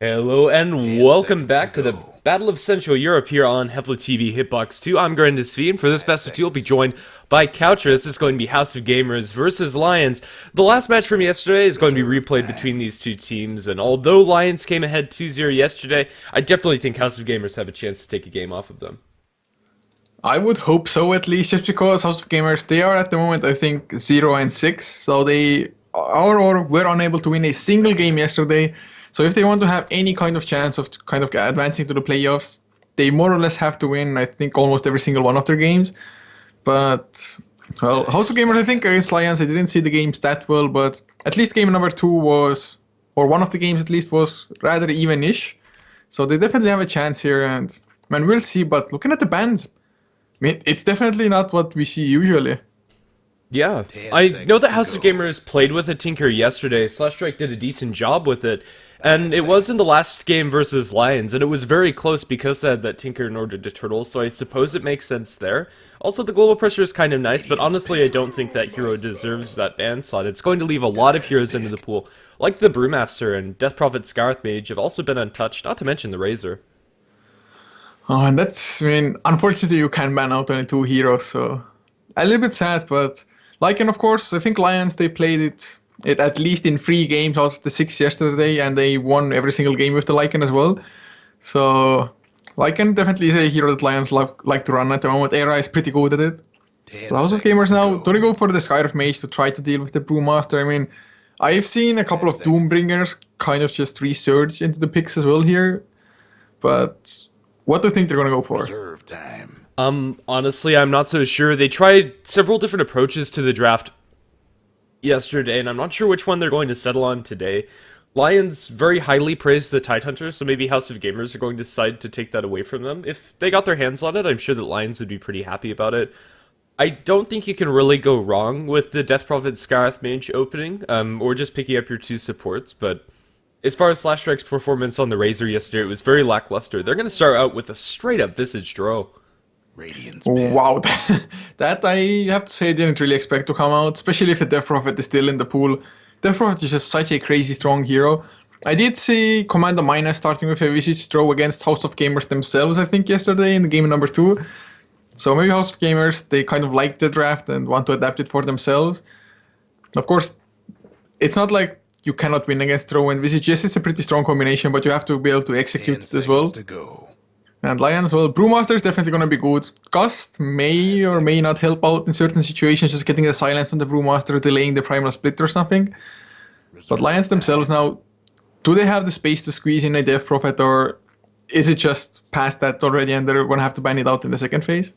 Hello and welcome back to the Battle of Central Europe here on HeflaTV Hitbox 2. I'm Grandis and for this best of two, we'll be joined by Coucher. This is going to be House of Gamers versus Lions. The last match from yesterday is going to be replayed between these two teams, and although Lions came ahead 2-0 yesterday, I definitely think House of Gamers have a chance to take a game off of them. I would hope so, at least, just because House of Gamers, they are at the moment, I think, 0-6, so they are or were unable to win a single game yesterday. So if they want to have any kind of chance of advancing to the playoffs, they more or less have to win, I think, almost every single one of their games. But, well, House of Gamers, I think, against Lions, I didn't see the games that well, but at least game number 2 was, or one of the games at least, was rather even-ish. So they definitely have a chance here, and, man, we'll see. But looking at the bans, I mean, it's definitely not what we see usually. Yeah, I know that House of Gamers played with a Tinker yesterday. Slashstrike did a decent job with it, and it was in the last game versus Lions, and it was very close because they had that Tinker in order to Turtle, so I suppose it makes sense there. Also, the global pressure is kind of nice, but honestly, I don't think that hero deserves that ban slot. It's going to leave a lot of heroes into the pool, like the Brewmaster and Death Prophet Scarth Mage have also been untouched, not to mention the Razor. Oh, and that's, I mean, unfortunately, you can ban out only 2 heroes, so a little bit sad, but Lycan, of course, I think Lions, they played it at least in 3 games out of the 6 yesterday, and they won every single game with the Lycan as well. So, Lycan definitely is a hero that Lions like to run at the moment. Era is pretty good at it. The House of Gamers now, do they go for the Skyriff Mage to try to deal with the Brewmaster? I mean, I've seen a couple of Doombringers kind of just resurge into the picks as well here, but what do you think they're going to go for? Reserve time. Honestly, I'm not so sure. They tried several different approaches to the draft yesterday, and I'm not sure which one they're going to settle on today. Lions very highly praised the Tidehunter, so maybe House of Gamers are going to decide to take that away from them. If they got their hands on it, I'm sure that Lions would be pretty happy about it. I don't think you can really go wrong with the Death Prophet Scarth Mage opening, or just picking up your 2 supports, but as far as Slashstrike's performance on the Razor yesterday, it was very lackluster. They're going to start out with a straight-up Visage Draw. Radiant's Wow, that I have to say I didn't really expect to come out, especially if the Death Prophet is still in the pool. Death Prophet is just such a crazy strong hero. I did see Commander Mina starting with a Visage Throw against House of Gamers themselves, I think, yesterday in game number 2. So maybe House of Gamers, they kind of like the draft and want to adapt it for themselves. Of course, it's not like you cannot win against Throw and Visage. Yes, it's a pretty strong combination, but you have to be able to execute it as well. And Lions, well, Brewmaster is definitely going to be good. Gust may or may not help out in certain situations, just getting the silence on the Brewmaster, delaying the Primal Split or something. But Lions themselves now, do they have the space to squeeze in a Death Prophet, or is it just past that already and they're going to have to ban it out in the second phase?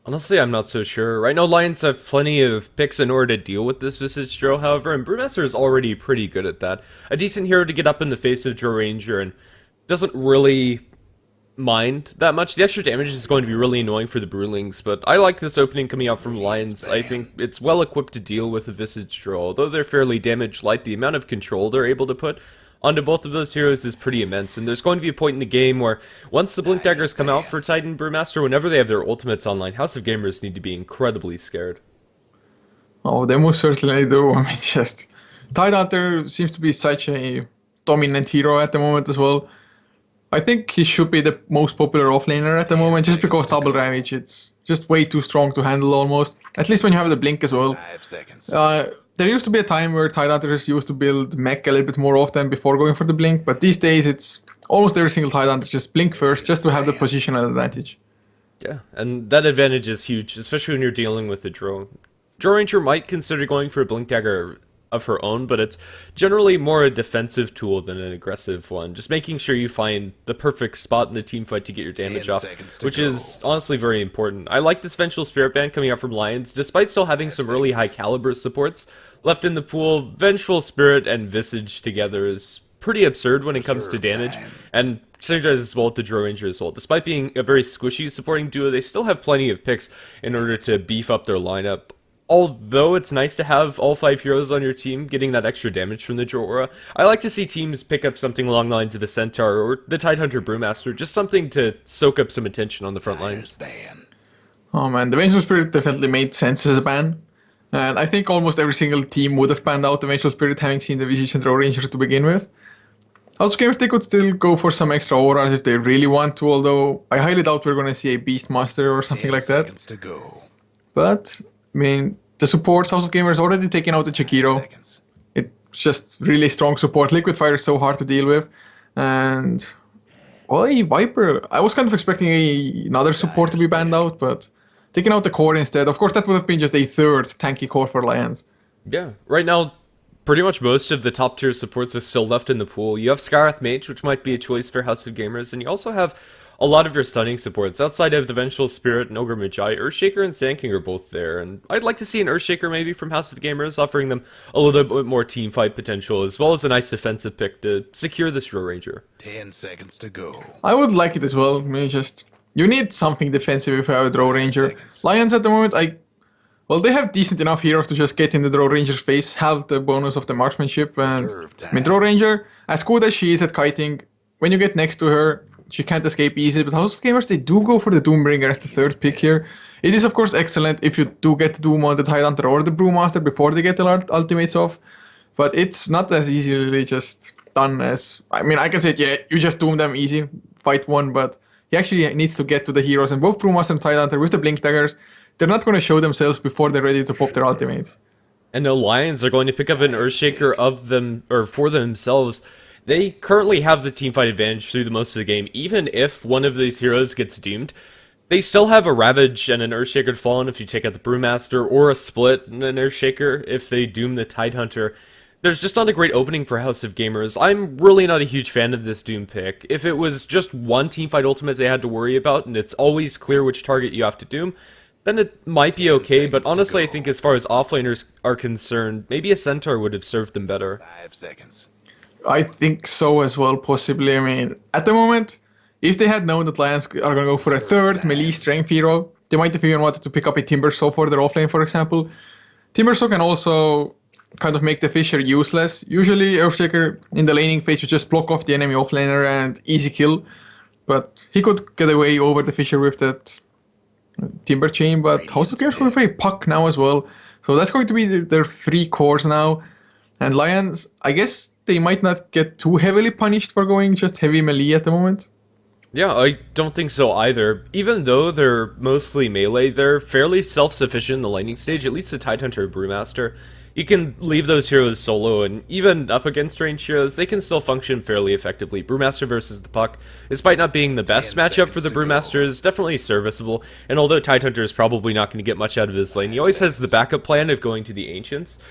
Honestly, I'm not so sure. Right now, Lions have plenty of picks in order to deal with this Visage Draw, however, and Brewmaster is already pretty good at that. A decent hero to get up in the face of Drow Ranger and doesn't really mind that much. The extra damage is going to be really annoying for the Brewlings, but I like this opening coming out from Lions. I think it's well equipped to deal with a Visage Draw. Although they're fairly damage light, the amount of control they're able to put onto both of those heroes is pretty immense, and there's going to be a point in the game where once the Blink Daggers come out for Titan Brewmaster, whenever they have their ultimates online, House of Gamers need to be incredibly scared. Oh, they most certainly do. I mean, just Tidehunter seems to be such a dominant hero at the moment as well. I think he should be the most popular offlaner at the moment, just because double damage, it's just way too strong to handle almost. At least when you have the blink as well. 5 seconds. There used to be a time where Tidehunters used to build mech a little bit more often before going for the blink, but these days it's almost every single Tidehunter just blink first, just to have the positional advantage. Yeah, and that advantage is huge, especially when you're dealing with the Drow. Drow Ranger might consider going for a Blink Dagger of her own, but it's generally more a defensive tool than an aggressive one. Just making sure you find the perfect spot in the team fight to get your damage off, which is honestly very important. I like this Vengeful Spirit Band coming out from Lions, despite still having some really high caliber supports left in the pool. Vengeful Spirit and Visage together is pretty absurd when it comes to damage, and synergizes as well with the Drow Ranger as well. Despite being a very squishy supporting duo, they still have plenty of picks in order to beef up their lineup. Although it's nice to have all 5 heroes on your team getting that extra damage from the Drow Aura, I like to see teams pick up something along the lines of a Centaur or the Tidehunter Brewmaster, just something to soak up some attention on the front lines. Oh man, the Vengeful Spirit definitely made sense as a ban. And I think almost every single team would have banned out the Vengeful Spirit, having seen the Visage and Drow Ranger to begin with. House of Gamers, they could still go for some extra auras if they really want to, although I highly doubt we're going to see a Beastmaster or something 10 like that. seconds to go. But, I mean, the supports, House of Gamers already taken out the Chikiro. Seconds. It's just really strong support. Liquid Fire is so hard to deal with. And, well, a Viper, I was kind of expecting another support to be banned out, but taking out the core instead. Of course, that would have been just a third tanky core for Lajons. Yeah, right now, pretty much most of the top tier supports are still left in the pool. You have Skarath Mage, which might be a choice for House of Gamers, and you also have a lot of your stunning supports. Outside of the Vengeful Spirit and Ogre Magi, Earthshaker and Sand King are both there, and I'd like to see an Earthshaker maybe from House of Gamers, offering them a little bit more teamfight potential, as well as a nice defensive pick to secure this Draw Ranger. 10 seconds to go. I would like it as well. I mean, just, you need something defensive if you have a Draw Ranger. Seconds. Lajons at the moment, well, they have decent enough heroes to just get in the Draw Ranger's face, have the bonus of the marksmanship, and Reserve I mean, time. Draw Ranger, as good as she is at kiting, when you get next to her, she can't escape easily, but House of Gamers, they do go for the Doombringer as the third pick here. It is, of course, excellent if you do get the Doom on the Tidehunter or the Brewmaster before they get the ultimates off, but it's not as easily just done as, I mean, I can say, yeah, you just Doom them easy, fight one, but he actually needs to get to the heroes, and both Brewmaster and Tidehunter with the Blink Daggers, they're not going to show themselves before they're ready to pop their ultimates. And the Lions are going to pick up an Earthshaker of them, or for themselves. They currently have the teamfight advantage through the most of the game. Even if one of these heroes gets doomed, they still have a Ravage and an Earthshaker to fall in if you take out the Brewmaster, or a Split and an Earthshaker if they doom the Tidehunter. There's just not a great opening for House of Gamers. I'm really not a huge fan of this Doom pick. If it was just one teamfight ultimate they had to worry about, and it's always clear which target you have to doom, then it might be okay, but honestly I think as far as offlaners are concerned, maybe a Centaur would have served them better. 5 seconds. I think so as well, possibly. I mean, at the moment, if they had known that Lions are going to go for a third melee strength hero, they might have even wanted to pick up a Timbersaw for their offlane, for example. Timbersaw can also kind of make the Fisher useless. Usually, Earthshaker in the laning phase, you just block off the enemy offlaner and easy kill. But he could get away over the Fisher with that Timber Chain, but House of Gamers going for a Puck now as well. So that's going to be their three cores now. And Lajons, I guess they might not get too heavily punished for going just heavy melee at the moment. Yeah, I don't think so either. Even though they're mostly melee, they're fairly self-sufficient in the lightning stage, at least the Tidehunter and Brewmaster. You can leave those heroes solo, and even up against ranged heroes, they can still function fairly effectively. Brewmaster versus the Puck, despite not being the best 10 matchup for the seconds to go. Brewmaster, is definitely serviceable, and although Tidehunter is probably not going to get much out of his lane, he always has the backup plan of going to the Ancients.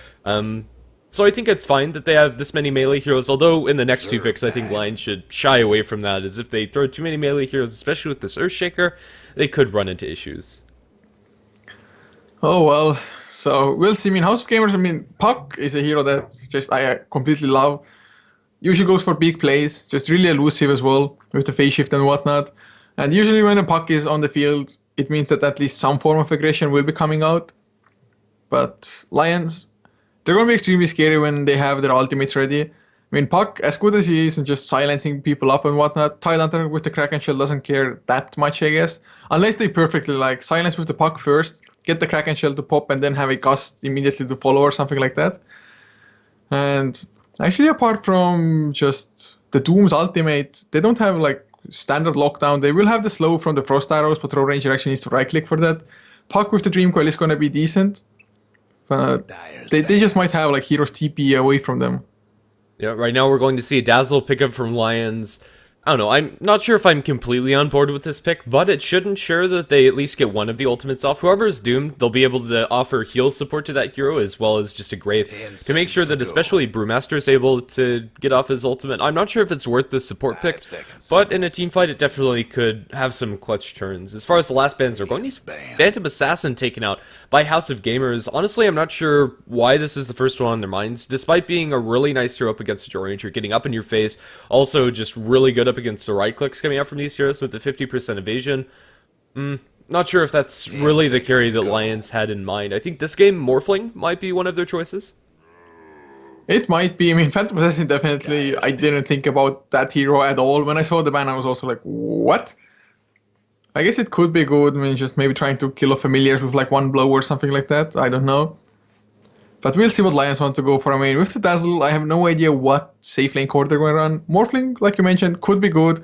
So I think it's fine that they have this many melee heroes, although in the next two picks I think Lions should shy away from that, as if they throw too many melee heroes, especially with this Earthshaker, they could run into issues. Oh well, so we'll see. I mean, House of Gamers, I mean, Puck is a hero that just I completely love. Usually goes for big plays, just really elusive as well, with the phase shift and whatnot. And usually when the Puck is on the field, it means that at least some form of aggression will be coming out. But Lions, they're going to be extremely scary when they have their ultimates ready. I mean, Puck, as good as he is and just silencing people up and whatnot, Tidehunter with the Kraken Shell doesn't care that much, I guess. Unless they perfectly like silence with the Puck first, get the Kraken Shell to pop, and then have a Gust immediately to follow or something like that. And actually, apart from just the Doom's ultimate, they don't have like standard lockdown. They will have the slow from the Frost Arrows, but Draw Ranger actually needs to right click for that. Puck with the Dream Coil is going to be decent. But they just might have like heroes TP away from them. Yeah, right now we're going to see a Dazzle pickup from Lions. I don't know, I'm not sure if I'm completely on board with this pick, but it should ensure that they at least get one of the ultimates off. Whoever is doomed, they'll be able to offer heal support to that hero as well as just a Grave to make sure that especially Brewmaster is able to get off his ultimate. I'm not sure if it's worth the support pick, but in a team fight it definitely could have some clutch turns. As far as the last bans are going, he's Phantom Assassin taken out by House of Gamers. Honestly, I'm not sure why this is the first one on their minds, despite being a really nice hero up against a Draw Ranger, getting up in your face, also just really good up against the right clicks coming out from these heroes with the 50% evasion. Not sure if that's really the carry that Lions had in mind. I think this game, Morphling, might be one of their choices. It might be. I mean, Phantom Assassin definitely, I didn't think about that hero at all. When I saw the ban, I was also like, what? I guess it could be good. I mean, just maybe trying to kill off familiars with like one blow or something like that. I don't know. But we'll see what Lions want to go for. I mean, with the Dazzle, I have no idea what safe lane core they're going to run. Morphling, like you mentioned, could be good.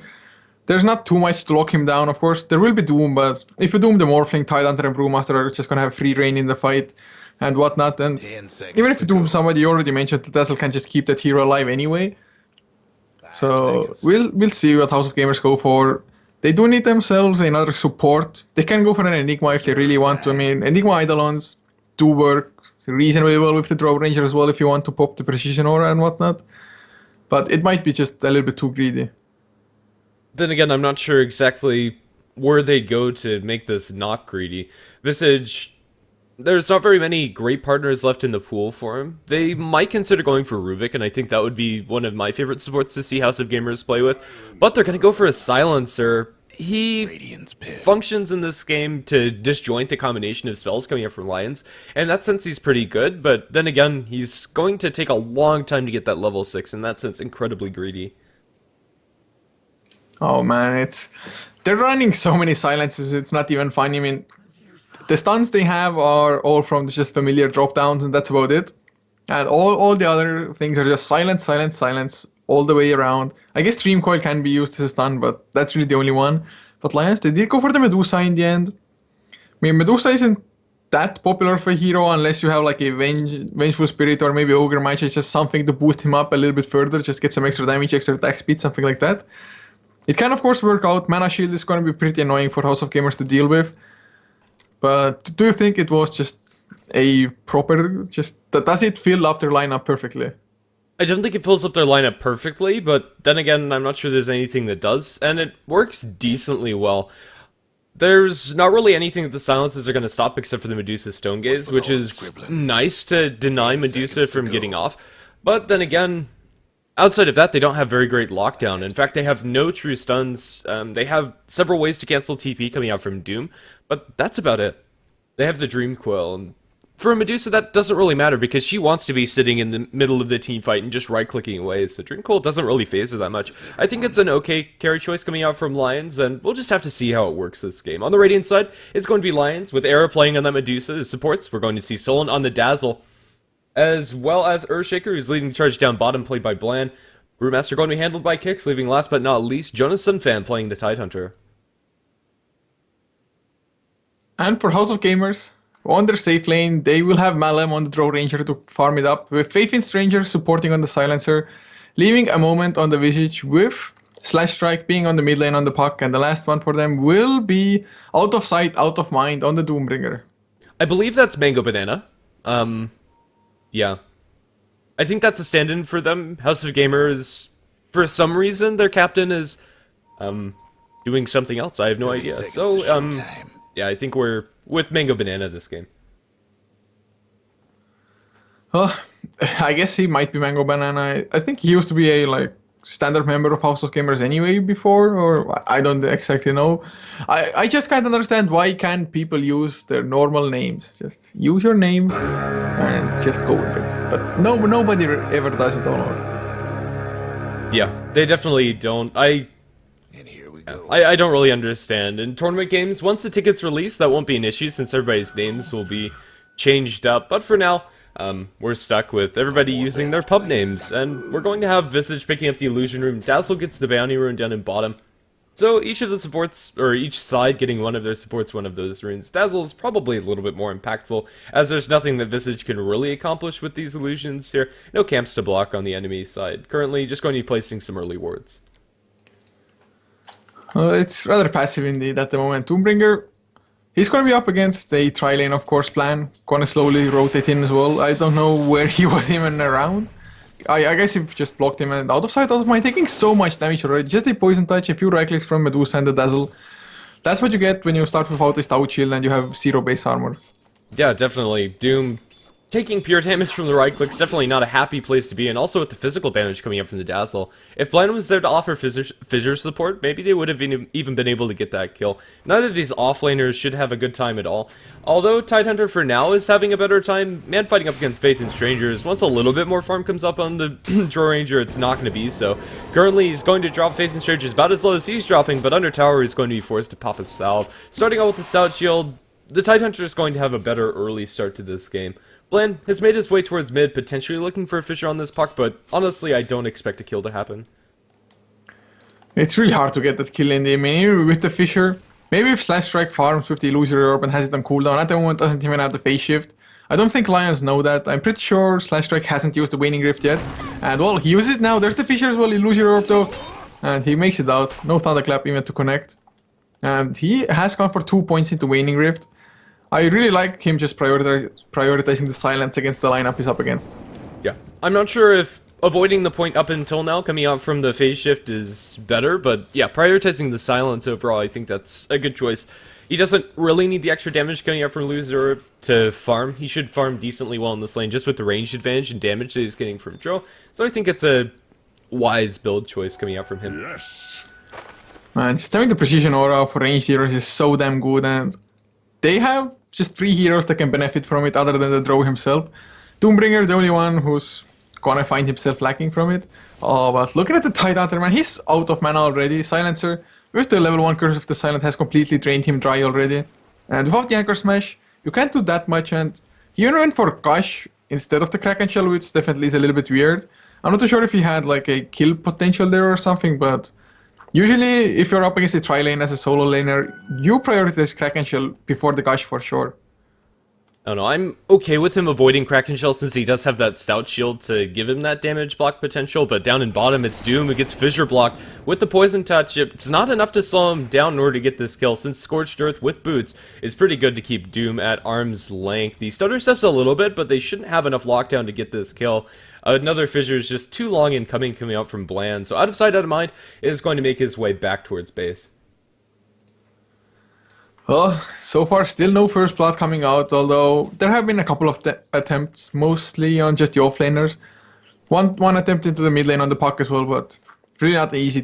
There's not too much to lock him down, of course. There will be Doom, but if you Doom the Morphling, Tidehunter and Brewmaster are just going to have free reign in the fight and whatnot. And 10 seconds even if you to Doom go. somebody, you already mentioned the Dazzle can just keep that hero alive anyway. 5 So seconds. we'll see what House of Gamers go for. They do need themselves another support. They can go for an Enigma if they really want to. I mean, Enigma Eidolons do work reasonably well with the Draw Ranger as well if you want to pop the Precision Aura and whatnot. But it might be just a little bit too greedy. Then again, I'm not sure exactly where they go to make this not greedy. Visage, there's not very many great partners left in the pool for him. They might consider going for Rubik, and I think that would be one of my favorite supports to see House of Gamers play with. But they're going to go for a Silencer. He Radiant's pit. functions in this game to disjoint the combination of spells coming up from Lions. And in that sense, he's pretty good. But then again, he's going to take a long time to get that level 6. In that sense, incredibly greedy. Oh man, they're running so many silences, it's not even funny. I mean, the stuns they have are all from just familiar drop downs, and that's about it. And all the other things are just silence, silence, silence all the way around. I guess Dream Coil can be used as a stun, but that's really the only one. But Lions, they did go for the Medusa in the end. I mean, Medusa isn't that popular of a hero unless you have like a Vengeful Spirit or maybe Ogre Mage. It's just something to boost him up a little bit further, just get some extra damage, extra attack speed, something like that. It can of course work out. Mana Shield is going to be pretty annoying for House of Gamers to deal with. But do you think it was just a proper, does it fill up their lineup perfectly? I don't think it fills up their lineup perfectly, but then again, I'm not sure there's anything that does, and it works decently well. There's not really anything that the silences are going to stop except for the Medusa Stone Gaze, with which all the is scribbling? nice to deny 10 Medusa seconds to from go. getting off. But then again, outside of that, they don't have very great lockdown. In fact, they have no true stuns. They have several ways to cancel TP coming out from Doom, but that's about it. They have the Dream Coil, and for Medusa, that doesn't really matter because she wants to be sitting in the middle of the team fight and just right-clicking away, so Dream Coil doesn't really phase her that much. I think it's an okay carry choice coming out from Lions, and we'll just have to see how it works this game. On the Radiant side, it's going to be Lions, with Era playing on that Medusa as supports. We're going to see Solon on the Dazzle, as well as Earthshaker, who's leading the charge down bottom, played by Bland. Brewmaster going to be handled by Kicks, leaving last but not least, Jonas Sunfan playing the Tidehunter. And for House of Gamers, on their safe lane, they will have Malem on the Draw Ranger to farm it up, with Faith in Stranger supporting on the Silencer, leaving a moment on the Visage with Slash Strike being on the mid lane on the Puck, and the last one for them will be Out of Sight, Out of Mind on the Doombringer. I believe that's Mango Banana. Yeah. I think that's a stand-in for them. House of Gamers, for some reason, their captain is, doing something else. I have no 30 idea. seconds So, to showtime. yeah, I think we're with Mango Banana this game. Well, I guess he might be Mango Banana. I think he used to be a standard member of House of Gamers anyway before, or I don't exactly know. I just can't understand why can't people use their normal names. Just use your name and just go with it. But nobody ever does it almost. Yeah, they definitely don't. And here we go. I don't really understand. In tournament games, once the ticket's released, that won't be an issue since everybody's names will be changed up. But for now, we're stuck with everybody using their pub names. And we're going to have Visage picking up the Illusion Rune. Dazzle gets the Bounty Rune down in bottom. So each of the supports, or each side getting one of their supports one of those runes. Dazzle's probably a little bit more impactful, as there's nothing that Visage can really accomplish with these illusions here. No camps to block on the enemy side. Currently, just going to be placing some early wards. It's rather passive indeed at the moment. Doombringer, he's going to be up against a tri-lane, of course, plan. Going to slowly rotate in as well. I don't know where he was even around. I guess he just blocked him and out of sight, out of mind, taking so much damage already. Just a poison touch, a few right clicks from Medusa and the Dazzle. That's what you get when you start without a stout shield and you have 0 base armor. Yeah, definitely. Doom taking pure damage from the right click's definitely not a happy place to be, and also with the physical damage coming up from the Dazzle. If Blind was there to offer fissure support, maybe they would have even been able to get that kill. Neither of these offlaners should have a good time at all. Although Tidehunter for now is having a better time, man fighting up against Faith in Strangers, once a little bit more farm comes up on the Draw Ranger, it's not going to be so. Currently, he's going to drop Faith in Strangers about as low as he's dropping, but under tower he's going to be forced to pop a salve. Starting out with the Stout Shield, the Tidehunter is going to have a better early start to this game. Bland has made his way towards mid, potentially looking for a fissure on this puck, but honestly, I don't expect a kill to happen. It's really hard to get that kill in the menu with the fissure. Maybe if Slash Strike farms with the illusory orb and has it on cooldown, at the moment doesn't even have the phase shift. I don't think Lions know that. I'm pretty sure Slash Strike hasn't used the Waning Rift yet. And well, he uses it now. There's the fissure as well, illusory orb though. And he makes it out. No Thunderclap even to connect. And he has gone for 2 points into Waning Rift. I really like him just prioritizing the silence against the lineup he's up against. Yeah, I'm not sure if avoiding the point up until now coming out from the phase shift is better, but yeah, prioritizing the silence overall, I think that's a good choice. He doesn't really need the extra damage coming out from Loser to farm. He should farm decently well in this lane just with the range advantage and damage that he's getting from Joe. So I think it's a wise build choice coming out from him. Yes. Man, just having the precision aura for ranged heroes is so damn good, and they have just 3 heroes that can benefit from it other than the Drow himself. Doombringer, the only one who's gonna find himself lacking from it. Oh, but looking at the Tidehunter, man, he's out of mana already. Silencer, with the level 1 Curse of the Silent, has completely drained him dry already. And without the Anchor Smash, you can't do that much, and he even went for Gush instead of the Kraken Shell, which definitely is a little bit weird. I'm not too sure if he had like a kill potential there or something, but usually if you're up against the tri-lane as a solo laner, you prioritize Kraken Shell before the Gush for sure. I don't know, I'm okay with him avoiding Kraken Shell since he does have that Stout Shield to give him that damage block potential, but down in bottom it's Doom who gets Fissure Block with the Poison Touch. It's not enough to slow him down in order to get this kill, since Scorched Earth with Boots is pretty good to keep Doom at arm's length. He stutter steps a little bit, but they shouldn't have enough lockdown to get this kill. Another Fissure is just too long in coming out from Bland, so out of sight, out of mind is going to make his way back towards base. Well, so far still no first blood coming out, although there have been a couple of attempts, mostly on just the offlaners. One attempt into the mid lane on the puck as well, but really not easy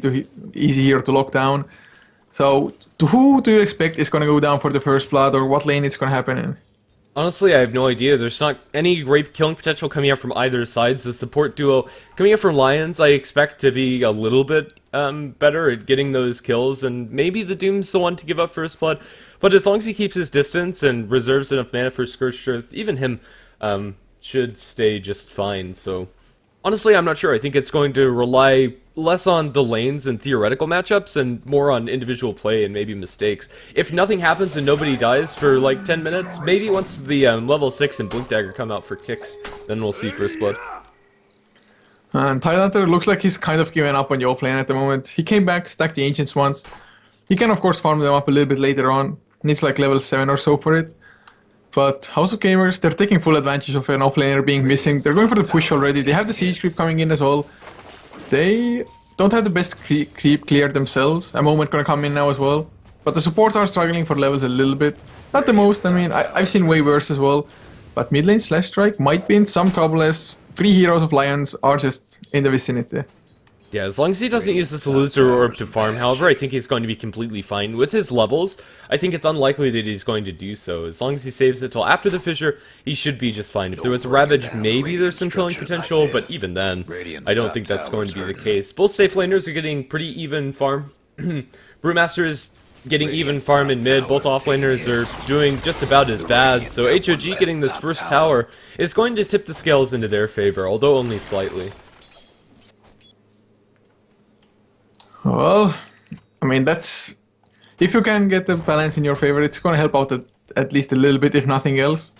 here to lock down. So, who do you expect is going to go down for the first blood, or what lane it's going to happen in? Honestly, I have no idea. There's not any great killing potential coming out from either side. The support duo coming out from Lions, I expect to be a little bit better at getting those kills, and maybe the Doom's the one to give up first blood. But as long as he keeps his distance and reserves enough mana for Scorched Earth, even him should stay just fine. So honestly, I'm not sure. I think it's going to rely less on the lanes and theoretical matchups and more on individual play and maybe mistakes. If nothing happens and nobody dies for like 10 minutes, maybe once the level 6 and Blink Dagger come out for kicks, then we'll see first blood. And Tidehunter looks like he's kind of given up on the offlane at the moment. He came back, stacked the Ancients once. He can of course farm them up a little bit later on. Needs like level 7 or so for it. But House of Gamers, they're taking full advantage of an offlaner being missing. They're going for the push already. They have the siege creep coming in as well. They don't have the best creep cleared themselves. A moment gonna come in now as well. But the supports are struggling for levels a little bit. Not the most, I mean, I've seen way worse as well. But mid lane Slash Strike might be in some trouble as 3 heroes of Lions are just in the vicinity. Yeah, as long as he doesn't use this Illusory Orb to farm, however, I think he's going to be completely fine. With his levels, I think it's unlikely that he's going to do so. As long as he saves it till after the Fissure, he should be just fine. If there was a Ravage, maybe there's some killing potential, but even then, I don't think that's going to be the case. Both safe laners are getting pretty even farm. Brewmaster is getting even farm in mid. Both offlaners are doing just about as bad, so HOG getting this first tower is going to tip the scales into their favor, although only slightly. Well, I mean, that's... If you can get the balance in your favor, it's gonna help out at least a little bit, if nothing else.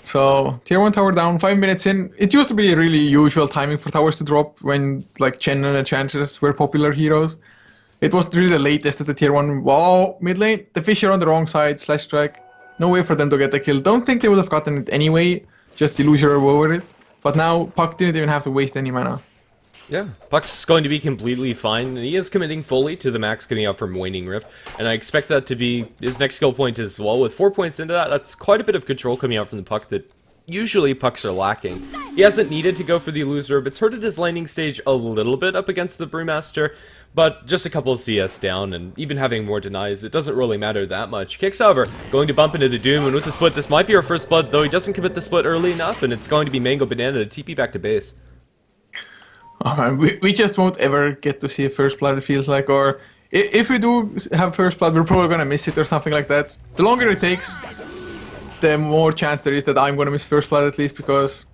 So, tier 1 tower down, 5 minutes in. It used to be a really usual timing for towers to drop when, like, Chen and Enchantress were popular heroes. It was really the latest at the tier 1. Wow, mid lane, the Fissure on the wrong side, Slash Strike. No way for them to get the kill. Don't think they would have gotten it anyway, just Illusory over it. But now, Puck didn't even have to waste any mana. Yeah, Puck's going to be completely fine, and he is committing fully to the max getting out from Waning Rift, and I expect that to be his next skill point as well. With 4 points into that, that's quite a bit of control coming out from the Puck that usually Pucks are lacking. He hasn't needed to go for the Illusory Orb. It's hurted his landing stage a little bit up against the Brewmaster, but just a couple of CS down, and even having more denies, it doesn't really matter that much. Kicks, however, going to bump into the Doom, and with the split, this might be our first blood, though he doesn't commit the split early enough, and it's going to be Mango Banana to TP back to base. Oh man, we just won't ever get to see a first blood, it feels like, or if we do have first blood, we're probably gonna miss it or something like that. The longer it takes, the more chance there is that I'm gonna miss first blood at least, because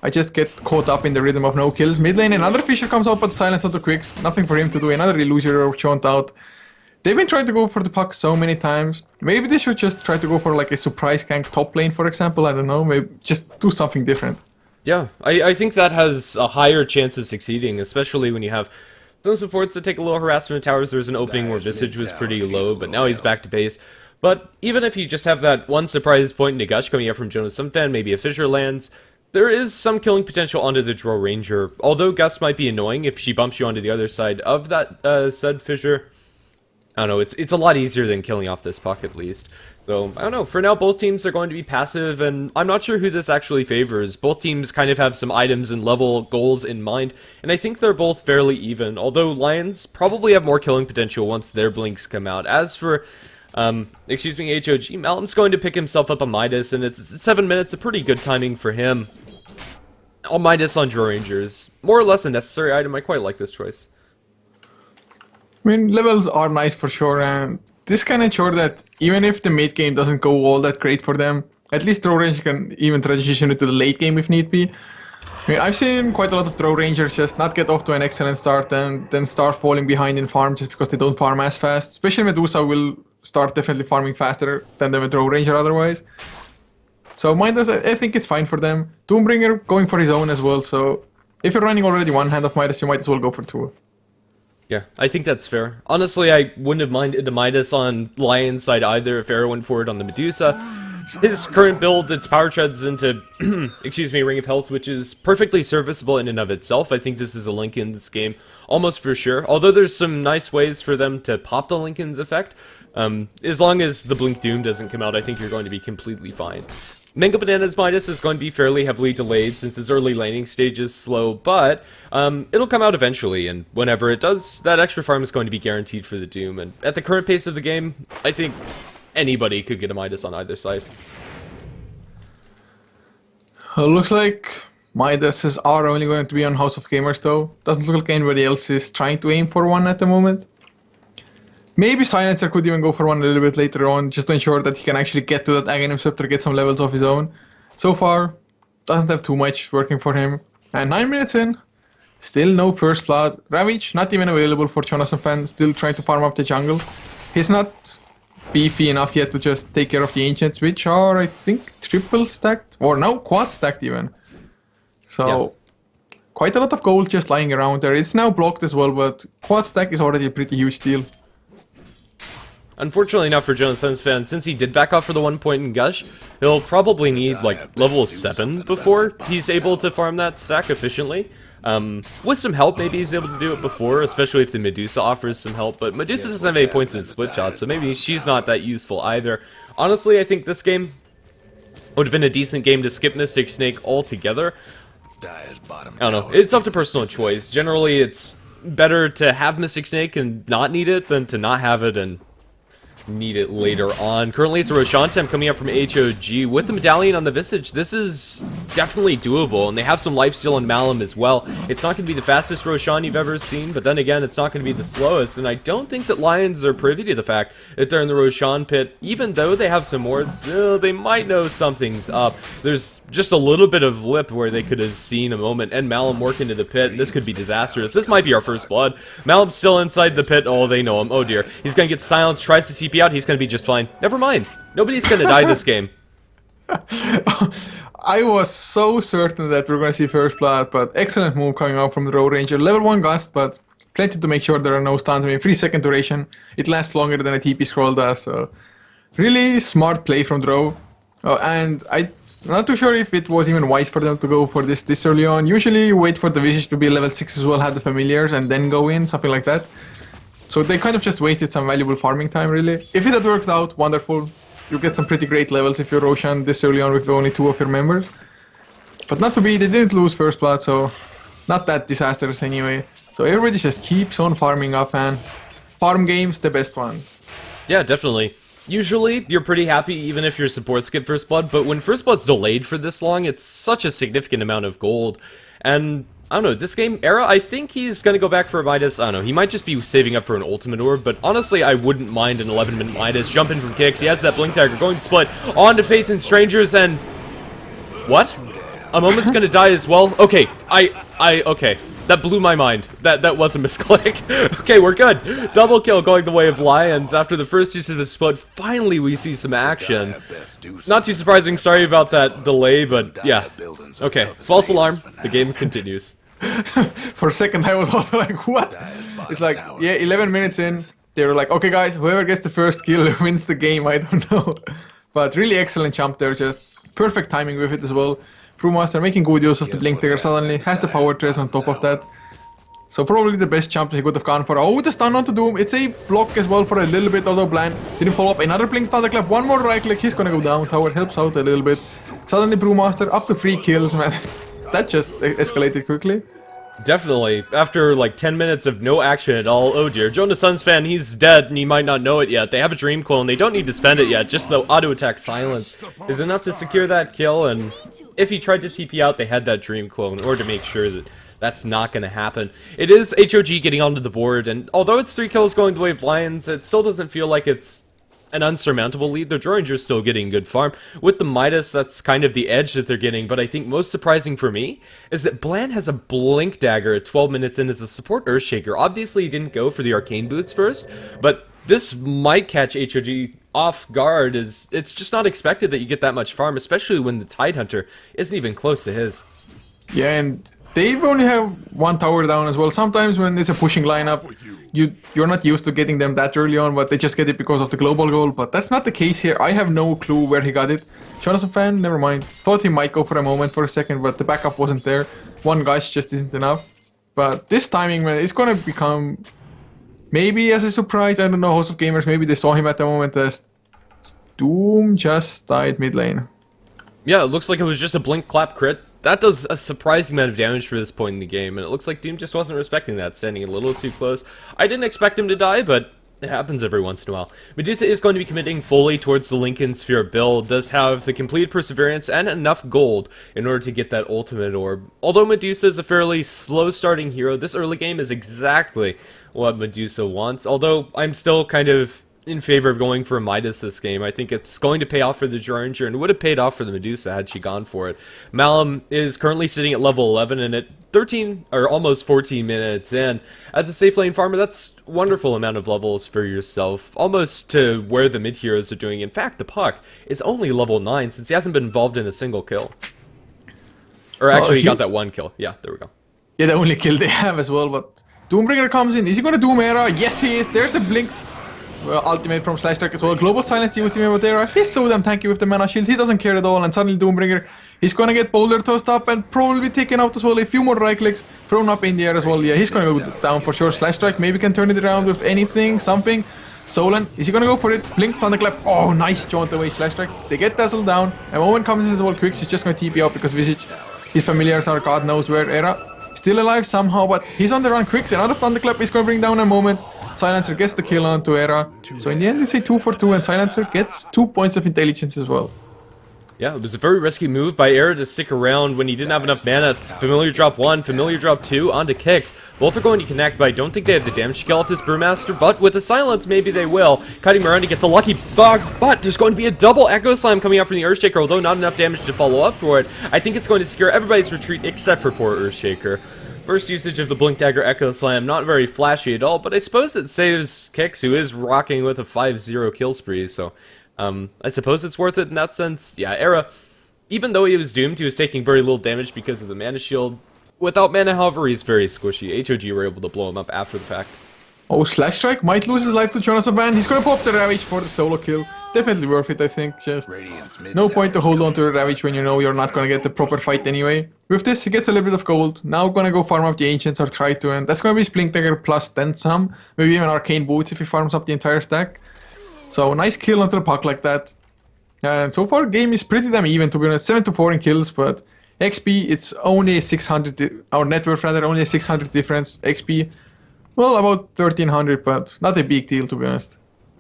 I just get caught up in the rhythm of no kills. Mid lane, another Fisher comes out, but silence onto Quicks. Nothing for him to do. Another illusory or chaunt out. They've been trying to go for the puck so many times. Maybe they should just try to go for like a surprise gank top lane, for example. I don't know. Maybe just do something different. Yeah, I think that has a higher chance of succeeding, especially when you have some supports that take a little harassment of towers. There was an opening where Visage was pretty low, but now he's back to base. But even if you just have that one surprise point in Gush coming out from Jonas Fan, maybe a Fissure lands, there is some killing potential onto the Drow Ranger. Although Gus might be annoying if she bumps you onto the other side of that said Fissure. I don't know, it's a lot easier than killing off this puck at least. So, I don't know, for now both teams are going to be passive, and I'm not sure who this actually favors. Both teams kind of have some items and level goals in mind, and I think they're both fairly even, although Lions probably have more killing potential once their blinks come out. As for, HOG, Malcolm's going to pick himself up a Midas, and it's 7 minutes, a pretty good timing for him. All Midas on Drow Rangers, more or less a necessary item. I quite like this choice. I mean, levels are nice for sure, and this can ensure that even if the mid game doesn't go all that great for them, at least Drow Ranger can even transition into the late game if need be. I mean, I've seen quite a lot of Drow Rangers just not get off to an excellent start and then start falling behind in farm just because they don't farm as fast. Especially Medusa will start definitely farming faster than the Drow Ranger otherwise. So Midas, I think it's fine for them. Doombringer going for his own as well, so if you're running already one hand of Midas, you might as well go for two. Yeah, I think that's fair. Honestly, I wouldn't have minded the Midas on Lion's side either if Arrow went forward on the Medusa. His current build, its power treads into, Ring of Health, which is perfectly serviceable in and of itself. I think this is a Linken's game, almost for sure. Although there's some nice ways for them to pop the Linken's effect. As long as the Blink Doom doesn't come out, I think you're going to be completely fine. Mango Banana's Midas is going to be fairly heavily delayed since his early laning stage is slow, but it'll come out eventually, and whenever it does, that extra farm is going to be guaranteed for the Doom, and at the current pace of the game, I think anybody could get a Midas on either side. Looks like Midases are only going to be on House of Gamers though. Doesn't look like anybody else is trying to aim for one at the moment. Maybe Silencer could even go for one a little bit later on, just to ensure that he can actually get to that Aghanim Scepter, get some levels of his own. So far, doesn't have too much working for him. And 9 minutes in, still no first blood. Ravage, not even available for Jonathan Fan, still trying to farm up the jungle. He's not beefy enough yet to just take care of the Ancients, which are, I think, triple stacked, or no, quad stacked even. So, quite a lot of gold just lying around there. It's now blocked as well, but quad stack is already a pretty huge deal. Unfortunately not for Jonas Fan, since he did back off for the 1 point in Gush, he'll probably need like level 7 before he's able to farm that stack efficiently. With some help, maybe he's able to do it before, especially if the Medusa offers some help, but Medusa doesn't have 8 points in split shot, so maybe she's not that useful either. Honestly, I think this game would have been a decent game to skip Mystic Snake altogether. I don't know, it's up to personal choice. Generally, it's better to have Mystic Snake and not need it than to not have it and need it later on. Currently, it's a Roshan temp coming up from HOG with the medallion on the Visage. This is definitely doable, and they have some lifesteal on Malum as well. It's not going to be the fastest Roshan you've ever seen, but then again, it's not going to be the slowest, and I don't think that Lions are privy to the fact that they're in the Roshan pit. Even though they have some wards, they might know something's up. There's just a little bit of lip where they could have seen a moment, and Malum work into the pit, and this could be disastrous. This might be our first blood. Malum's still inside the pit. Oh, they know him. Oh dear. He's going to get silenced, tries to TP out. He's going to be just fine. Never mind. Nobody's going to die this game. I was so certain that we're going to see first blood, but excellent move coming out from the Drow Ranger. Level 1 Gust, but plenty to make sure there are no stuns. I mean, 3-second duration. It lasts longer than a TP scroll does, so really smart play from Drow. And I'm not too sure if it was even wise for them to go for this early on. Usually you wait for the Visage to be level 6 as well, have the familiars, and then go in, something like that. So they kind of just wasted some valuable farming time, really. If it had worked out, wonderful. You get some pretty great levels if you're Roshan this early on with only 2 of your members. But not to be, they didn't lose first blood, so not that disastrous anyway. So everybody just keeps on farming up, and farm games, the best ones. Yeah, definitely. Usually, you're pretty happy even if your supports get first blood, but when first blood's delayed for this long, it's such a significant amount of gold. And I don't know, this game, Era, I think he's gonna go back for a Midas. I don't know, he might just be saving up for an ultimate orb, but honestly, I wouldn't mind an 11-minute Midas. Jump in from kicks, he has that Blink Dagger, going to split, on to Faith and Strangers, and... What? A moment's gonna die as well? Okay, okay. That blew my mind. That was a misclick. Okay, we're good. Double kill going the way of Lions. After the first use of the split, finally we see some action. Not too surprising, sorry about that delay, but yeah. Okay, false alarm. The game continues. For a second I was also like, what? It's like, yeah, 11 minutes in, they were like, okay guys, whoever gets the first kill wins the game, I don't know. But really excellent jump there, just perfect timing with it as well. Brewmaster making good use of the Blink Dagger suddenly, has the power trace on top of that. So probably the best jump he could have gone for. Oh, the stun onto Doom, it's a block as well for a little bit, although blind. Didn't follow up, another Blink Thunderclap, one more right click, he's gonna go down tower, helps out a little bit. Suddenly Brewmaster up to 3 kills, man. That just escalated quickly. Definitely. After like 10 minutes of no action at all, oh dear. Jonas Suns fan, he's dead and he might not know it yet. They have a Dream Clone, they don't need to spend it yet. Just the auto attack silence is enough to secure that kill, and if he tried to TP out, they had that Dream Clone in order to make sure that that's not going to happen. It is HOG getting onto the board, and although it's 3 kills going the way of Lions, it still doesn't feel like it's an unsurmountable lead. The Droranger's still getting good farm. With the Midas, that's kind of the edge that they're getting, but I think most surprising for me is that Bland has a Blink Dagger at 12 minutes in as a support Earthshaker. Obviously, he didn't go for the Arcane Boots first, but this might catch HOG off guard, as it's just not expected that you get that much farm, especially when the Tidehunter isn't even close to his. Yeah, and they only have 1 tower down as well. Sometimes when it's a pushing lineup, you're not used to getting them that early on, but they just get it because of the global goal. But that's not the case here. I have no clue where he got it. Jonathan fan, never mind. Thought he might go for a moment for a second, but the backup wasn't there. 1 gush just isn't enough. But this timing, man, it's gonna become maybe as a surprise. I don't know, House of Gamers, maybe they saw him at the moment as Doom just died mid lane. Yeah, it looks like it was just a Blink Clap crit. That does a surprising amount of damage for this point in the game, and it looks like Doom just wasn't respecting that, standing a little too close. I didn't expect him to die, but it happens every once in a while. Medusa is going to be committing fully towards the Lincoln Sphere build, does have the completed Perseverance and enough gold in order to get that ultimate orb. Although Medusa is a fairly slow starting hero, this early game is exactly what Medusa wants, although I'm still kind of in favor of going for a Midas this game. I think it's going to pay off for the Droranger, and would have paid off for the Medusa had she gone for it. Malum is currently sitting at level 11, and at 13 or almost 14 minutes in, as a safe lane farmer, that's a wonderful amount of levels for yourself, almost to where the mid heroes are doing. In fact, the Puck is only level 9 since he hasn't been involved in a single kill. Or actually, he got that 1 kill. Yeah, there we go. Yeah, the only kill they have as well, but Doombringer comes in. Is he gonna Doom Era? Yes, he is. There's the Blink ultimate from Slashtrack as well. Global Silence the ultimate with Era. He's so damn tanky with the mana shield. He doesn't care at all, and suddenly Doombringer, he's gonna get Boulder tossed up and probably taken out as well. A few more right clicks thrown up in the air as well. Yeah, he's gonna go down for sure. Slashtrack maybe can turn it around with anything, something. Solan, is he gonna go for it? Blink, Thunderclap. Oh, nice jaunt away, Slashtrack. They get Dazzle down. A moment comes in as well quick. He's just gonna TP out because Visage, his familiars are God knows where. Era still alive somehow, but he's on the run. Quicks, another Thunderclap is gonna bring down a moment. Silencer gets the kill onto Era. So in the end, it's a 2 for 2, and Silencer gets 2 points of intelligence as well. Yeah, it was a very risky move by Era to stick around when he didn't have enough mana. Familiar drop 1, Familiar drop 2, onto kicks. Both are going to connect, but I don't think they have the damage to kill off this Brewmaster, but with the silence, maybe they will. Cutting Miranda gets a lucky bug, but there's going to be a double Echo Slam coming out from the Earthshaker, although not enough damage to follow up for it. I think it's going to secure everybody's retreat except for poor Earthshaker. First usage of the Blink Dagger Echo Slam, not very flashy at all, but I suppose it saves Kix, who is rocking with a 5-0 kill spree, so I suppose it's worth it in that sense. Yeah, Era, even though he was doomed, he was taking very little damage because of the mana shield. Without mana, however, he's very squishy. HOG were able to blow him up after the fact. Oh, Slashstrike might lose his life to Jonas Van. He's gonna pop the Ravage for the solo kill. Definitely worth it, I think. Just no point to hold on to the Ravage when you know you're not gonna get the proper fight anyway. With this, he gets a little bit of gold. Now gonna go farm up the Ancients or try to, and that's gonna be Blink Dagger plus 10 some. Maybe even Arcane Boots if he farms up the entire stack. So nice kill onto the Puck like that. And so far, game is pretty damn even, to be honest. 7 to 4 in kills, but XP, it's only a 600, our net worth rather, only a 600 difference. XP, well, about 1300, but not a big deal, to be honest.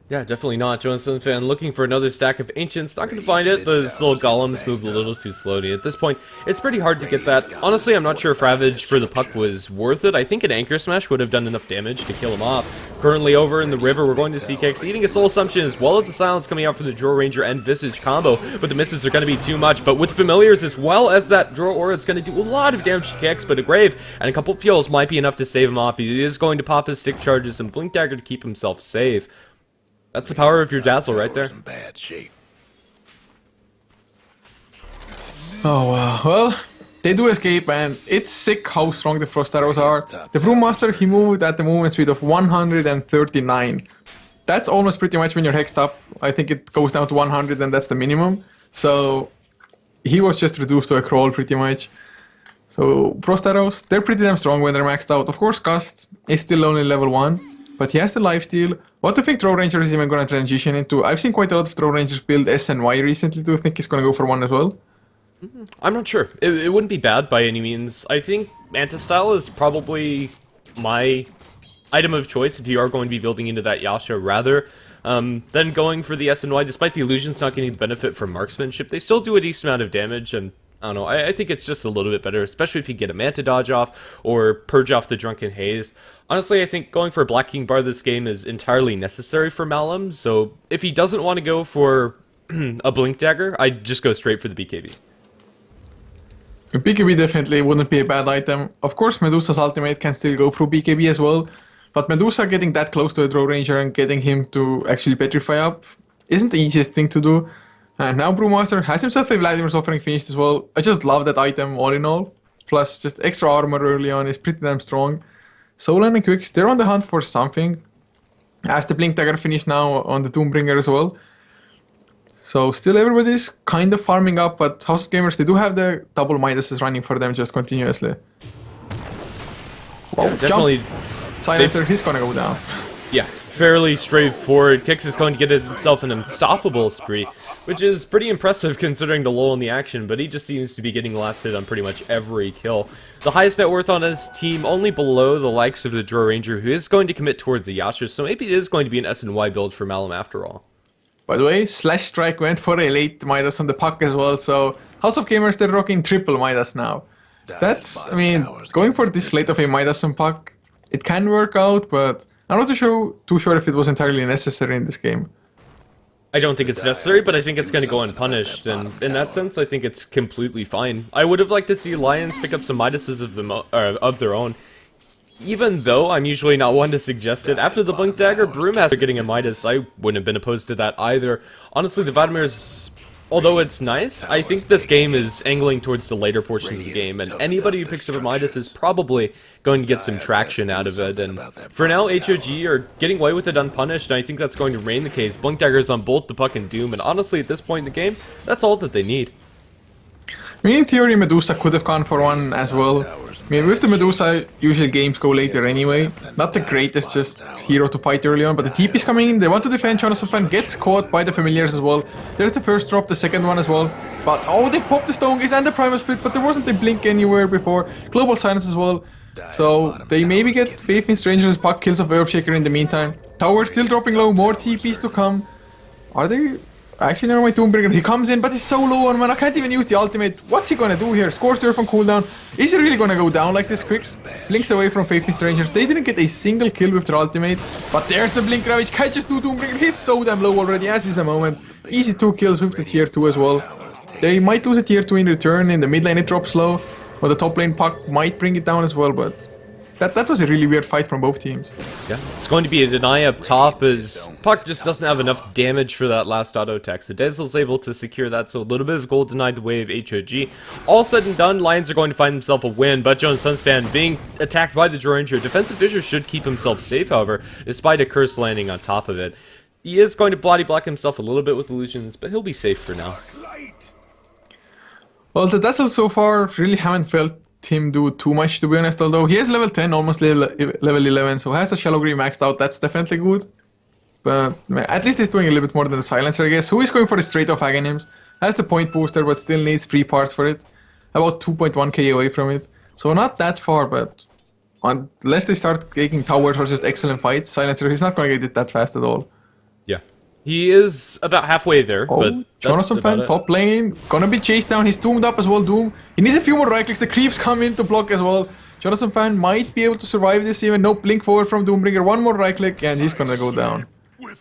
Yeah, definitely not. Johnson fan looking for another stack of Ancients. Not going to find it. Those little golems move a little too slowly. At this point, it's pretty hard to get that. Honestly, I'm not sure if Ravage for the puck was worth it. I think an Anchor Smash would have done enough damage to kill him off. Currently over in the river, we're going to see Kix eating a Soul Assumption as well as the Silence coming out from the Draw Ranger and Visage combo. But the misses are going to be too much. But with Familiars as well as that Draw Aura, it's going to do a lot of damage to Kix. But a Grave and a couple of Fuels might be enough to save him off. He is going to pop his Stick Charges and Blink Dagger to keep himself safe. That's the power of your Dazzle right there. In bad shape. Oh wow. Well, they do escape, and it's sick how strong the Frost Arrows are. The Brewmaster, he moved at the movement speed of 139. That's almost pretty much when you're hexed up. I think it goes down to 100, and that's the minimum. So he was just reduced to a crawl pretty much. So Frost Arrows, they're pretty damn strong when they're maxed out. Of course, Gust is still only level 1. But he has the lifesteal. What do you think Draw Ranger is even going to transition into? I've seen quite a lot of Draw Rangers build S and Y recently. Do you think he's going to go for one as well? I'm not sure. It wouldn't be bad by any means. I think Manta Style is probably my item of choice if you are going to be building into that Yasha rather than going for the S and Y. Despite the illusions not getting the benefit from marksmanship, they still do a decent amount of damage, and I don't know, I think it's just a little bit better, especially if you get a Manta dodge off or purge off the Drunken Haze. Honestly, I think going for a Black King Bar this game is entirely necessary for Malum, so if he doesn't want to go for a Blink Dagger, I'd just go straight for the BKB. BKB definitely wouldn't be a bad item. Of course, Medusa's ultimate can still go through BKB as well, but Medusa getting that close to a Draw Ranger and getting him to actually petrify up isn't the easiest thing to do. And now Brewmaster has himself a Vladimir's Offering finished as well. I just love that item all in all. Plus, just extra armor early on is pretty damn strong. Solan and Quicks, they're on the hunt for something. As the Blink Dagger finished now on the Doombringer as well. So still everybody's kind of farming up, but House of Gamers, they do have the double Midases running for them just continuously. Wow, Yeah, definitely. Silencer, he's gonna go down. Yeah, fairly straightforward. Kix is going to get himself an unstoppable spree, which is pretty impressive considering the lull in the action, but he just seems to be getting last hit on pretty much every kill. The highest net worth on his team, only below the likes of the Draw Ranger, who is going to commit towards the Yasha, so maybe it is going to be an S and Y build for Malum after all. By the way, Slash Strike went for a late Midas on the puck as well, so House of Gamers, they're rocking triple Midas now. That's, I mean, going for this late of a Midas on puck, it can work out, but I'm not too sure if it was entirely necessary in this game. I don't think it's necessary, but I think it's going to go unpunished, and in that sense, I think it's completely fine. I would have liked to see Lions pick up some Midases of their own, even though I'm usually not one to suggest it. After the Blink Dagger, Brewmaster getting a Midas, I wouldn't have been opposed to that either. Honestly, the Vladimir's, although it's nice, I think this game is angling towards the later portions of the game, and anybody who picks up a Midas is probably going to get some traction out of it, and for now, HOG are getting away with it unpunished, and I think that's going to remain the case. Blink Daggers on both the puck and Doom, and honestly, at this point in the game, that's all that they need. I mean, in theory, Medusa could have gone for one as well. I mean, with the Medusa, usually games go later anyway. Not the greatest just hero to fight early on, but the TP's coming in. They want to defend. Jonathan gets caught by the Familiars as well. There's the first drop, the second one as well. But, oh, they popped the Stone Gaze and the Primal Split, but there wasn't a blink anywhere before. Global Silence as well. So, they maybe get Faith in Strangers, puck kills of Earthshaker in the meantime. Tower still dropping low, more TPs to come. Are they... Actually, never mind, Doombringer, he comes in, but he's so low on mana, I can't even use the ultimate. What's he gonna do here? Scorched Earth on cooldown. Is he really gonna go down like this quick? Blinks away from Faith in Strangers. They didn't get a single kill with their ultimate. But there's the Blink Ravage, catches 2 Doombringer. He's so damn low already, as is a moment. Easy 2 kills with the tier 2 as well. They might lose a tier 2 in return. In the mid lane it drops low. Or the top lane puck might bring it down as well, but... That was a really weird fight from both teams. Yeah, it's going to be a deny up top as Puck just doesn't have enough damage for that last auto attack. So Dezel's able to secure that, so a little bit of gold denied the way of HOG. All said and done, Lions are going to find themselves a win, but Jones Suns fan being attacked by the Draw Ranger. Defensive Fissure should keep himself safe, however, despite a curse landing on top of it. He is going to body block himself a little bit with illusions, but he'll be safe for now. Well, the Dazzle so far really haven't felt him do too much, to be honest, although he is level 10, almost level 11, so has the Shallow Green maxed out. That's definitely good, but at least he's doing a little bit more than the Silencer, I guess. Who is going for the straight off Aghanims, has the point booster, but still needs 3 parts for it, about 2.1k away from it, so not that far, but unless they start taking towers or just excellent fights, Silencer, he's not going to get it that fast at all. Yeah, He is about halfway there, Oh, but that's Jonathan about Fan, it. top lane, gonna be chased down. He's doomed up as well, Doom. He needs a few more right clicks. The creeps come in to block as well. Jonathan Fan might be able to survive this even. No blink forward from Doombringer. One more right click and he's gonna go down.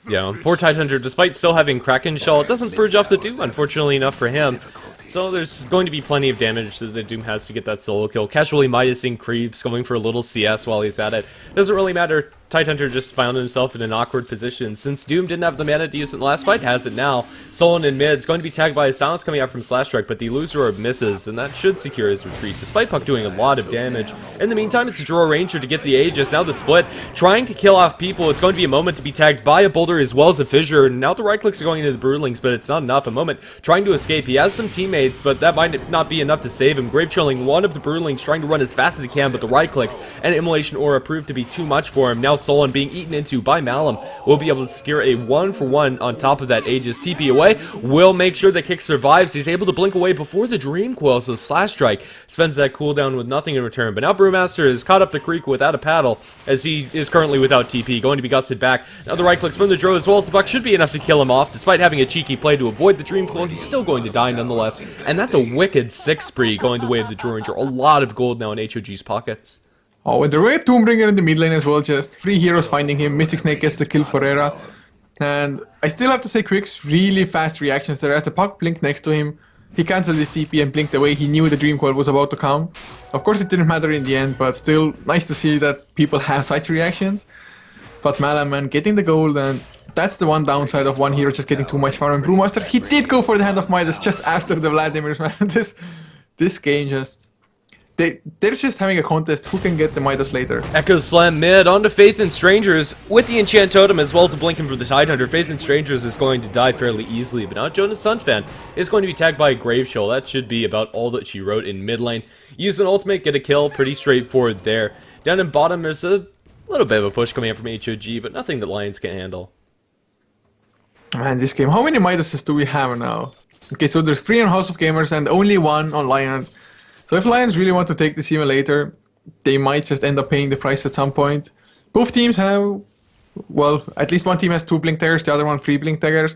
Yeah, poor Tidehunter, despite still having Kraken Shell, it doesn't purge off the Doom, unfortunately enough for him. So there's going to be plenty of damage that the Doom has to get that solo kill. Casually Midasing creeps, going for a little CS while he's at it. Doesn't really matter. Tidehunter just found himself in an awkward position. Since Doom didn't have the mana to use it in the last fight, has it now. Solon in mid is going to be tagged by a silence coming out from Slash Strike, but the loser misses, and that should secure his retreat, despite Puck doing a lot of damage. In the meantime, it's a Draw Ranger to get the Aegis. Now the split, trying to kill off people. It's going to be a moment to be tagged by a Boulder as well as a Fissure. Now the right clicks are going into the Broodlings, but it's not enough. A moment trying to escape. He has some teammates, but that might not be enough to save him. Grave Chilling one of the Broodlings, trying to run as fast as he can, but the right clicks and Immolation Aura proved to be too much for him. Now Solon being eaten into by Malum will be able to secure a 1-for-1 on top of that Aegis. TP away will make sure that Kick survives. He's able to blink away before the Dream Coil, so Slash Strike spends that cooldown with nothing in return. But now Brewmaster has caught up the creek without a paddle, as he is currently without TP, going to be gusted back. Now the right clicks from the Drow as well as the Buck should be enough to kill him off. Despite having a cheeky play to avoid the Dream Coil, he's still going to die nonetheless. And that's a wicked 6 spree going the way of the Draw Ranger. A lot of gold now in HOG's pockets. Oh, and the red Doombringer in the mid lane as well, just 3 heroes finding him. Mystic Snake gets the kill for Era. And I still have to say Quick's really fast reactions there. As the Puck blinked next to him, he cancelled his TP and blinked away. He knew the Dream Coil was about to come. Of course it didn't matter in the end, but still nice to see that people have such reactions. But Malaman getting the gold, and that's the one downside of one hero just getting too much farm. And Brewmaster, he did go for the Hand of Midas just after the Vladimir's, man. This game just... They're just having a contest who can get the Midas later. Echo Slam mid onto Faith and Strangers with the Enchant Totem as well as a Blinking for the Tidehunter. Faith and Strangers is going to die fairly easily, but now Jonas Sunfan is going to be tagged by a Grave Shoal. That should be about all that she wrote in mid lane. Use an ultimate, get a kill, pretty straightforward there. Down in bottom, there's a little bit of a push coming in from HOG, but nothing that Lions can handle. Man, this game, how many Midases do we have now? Okay, so there's 3 on House of Gamers and only 1 on Lions. So if Lions really want to take this even later, they might just end up paying the price at some point. Both teams have, well, at least one team has 2 Blink Daggers, the other one 3 Blink Daggers.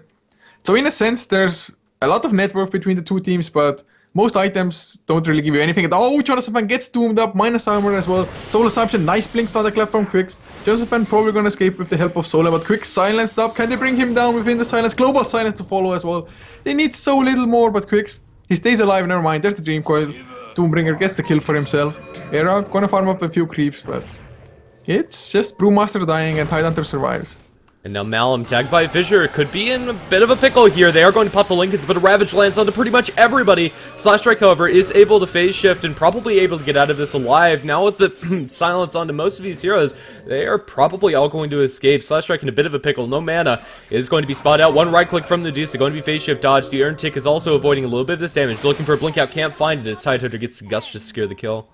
So in a sense, there's a lot of net worth between the 2 teams, but most items don't really give you anything. Oh, Jonathan gets doomed up, minus armor as well. Soul Assumption, nice Blink Thunderclap from Quicks. Jonathan probably gonna escape with the help of Solar, but Quicks silenced up. Can they bring him down within the silence? Global silence to follow as well. They need so little more, but Quicks, he stays alive, never mind. There's the Dream Coil. Doombringer gets the kill for himself. Era gonna farm up a few creeps, but it's just Brewmaster dying and Tidehunter survives. And now Malum tagged by Fissure could be in a bit of a pickle here. They are going to pop the Lincolns, but a Ravage lands onto pretty much everybody. Slash Strike, however, is able to phase shift and probably able to get out of this alive. Now with the silence onto most of these heroes, they are probably all going to escape. Slash Strike in a bit of a pickle. No mana is going to be spotted out. One right click from the Deuce. They're going to be phase shift dodge. The Earn Tick is also avoiding a little bit of this damage. Looking for a blink out, can't find it as Tidehunter gets the Gust to secure the kill.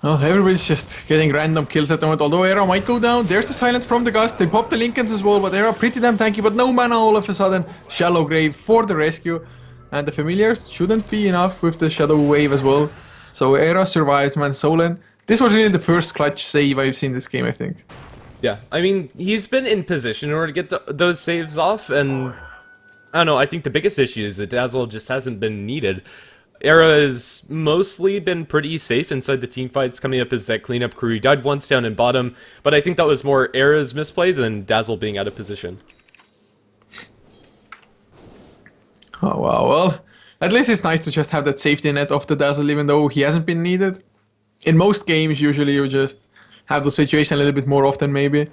Well, everybody's just getting random kills at the moment, although Era might go down. There's the silence from the Gust. They pop the Lincolns as well, but Era pretty damn tanky, but no mana all of a sudden. Shallow Grave for the rescue. And the Familiars shouldn't be enough with the Shadow Wave as well. So Era survives, man. Solen. This was really the first clutch save I've seen this game, I think. Yeah, I mean, he's been in position in order to get those saves off, and I don't know, I think the biggest issue is that Dazzle just hasn't been needed. Era has mostly been pretty safe inside the team fights coming up as that cleanup crew. He died once down in bottom, but I think that was more Era's misplay than Dazzle being out of position. Oh wow, well, at least it's nice to just have that safety net of the Dazzle even though he hasn't been needed. In most games, usually you just have the situation a little bit more often maybe.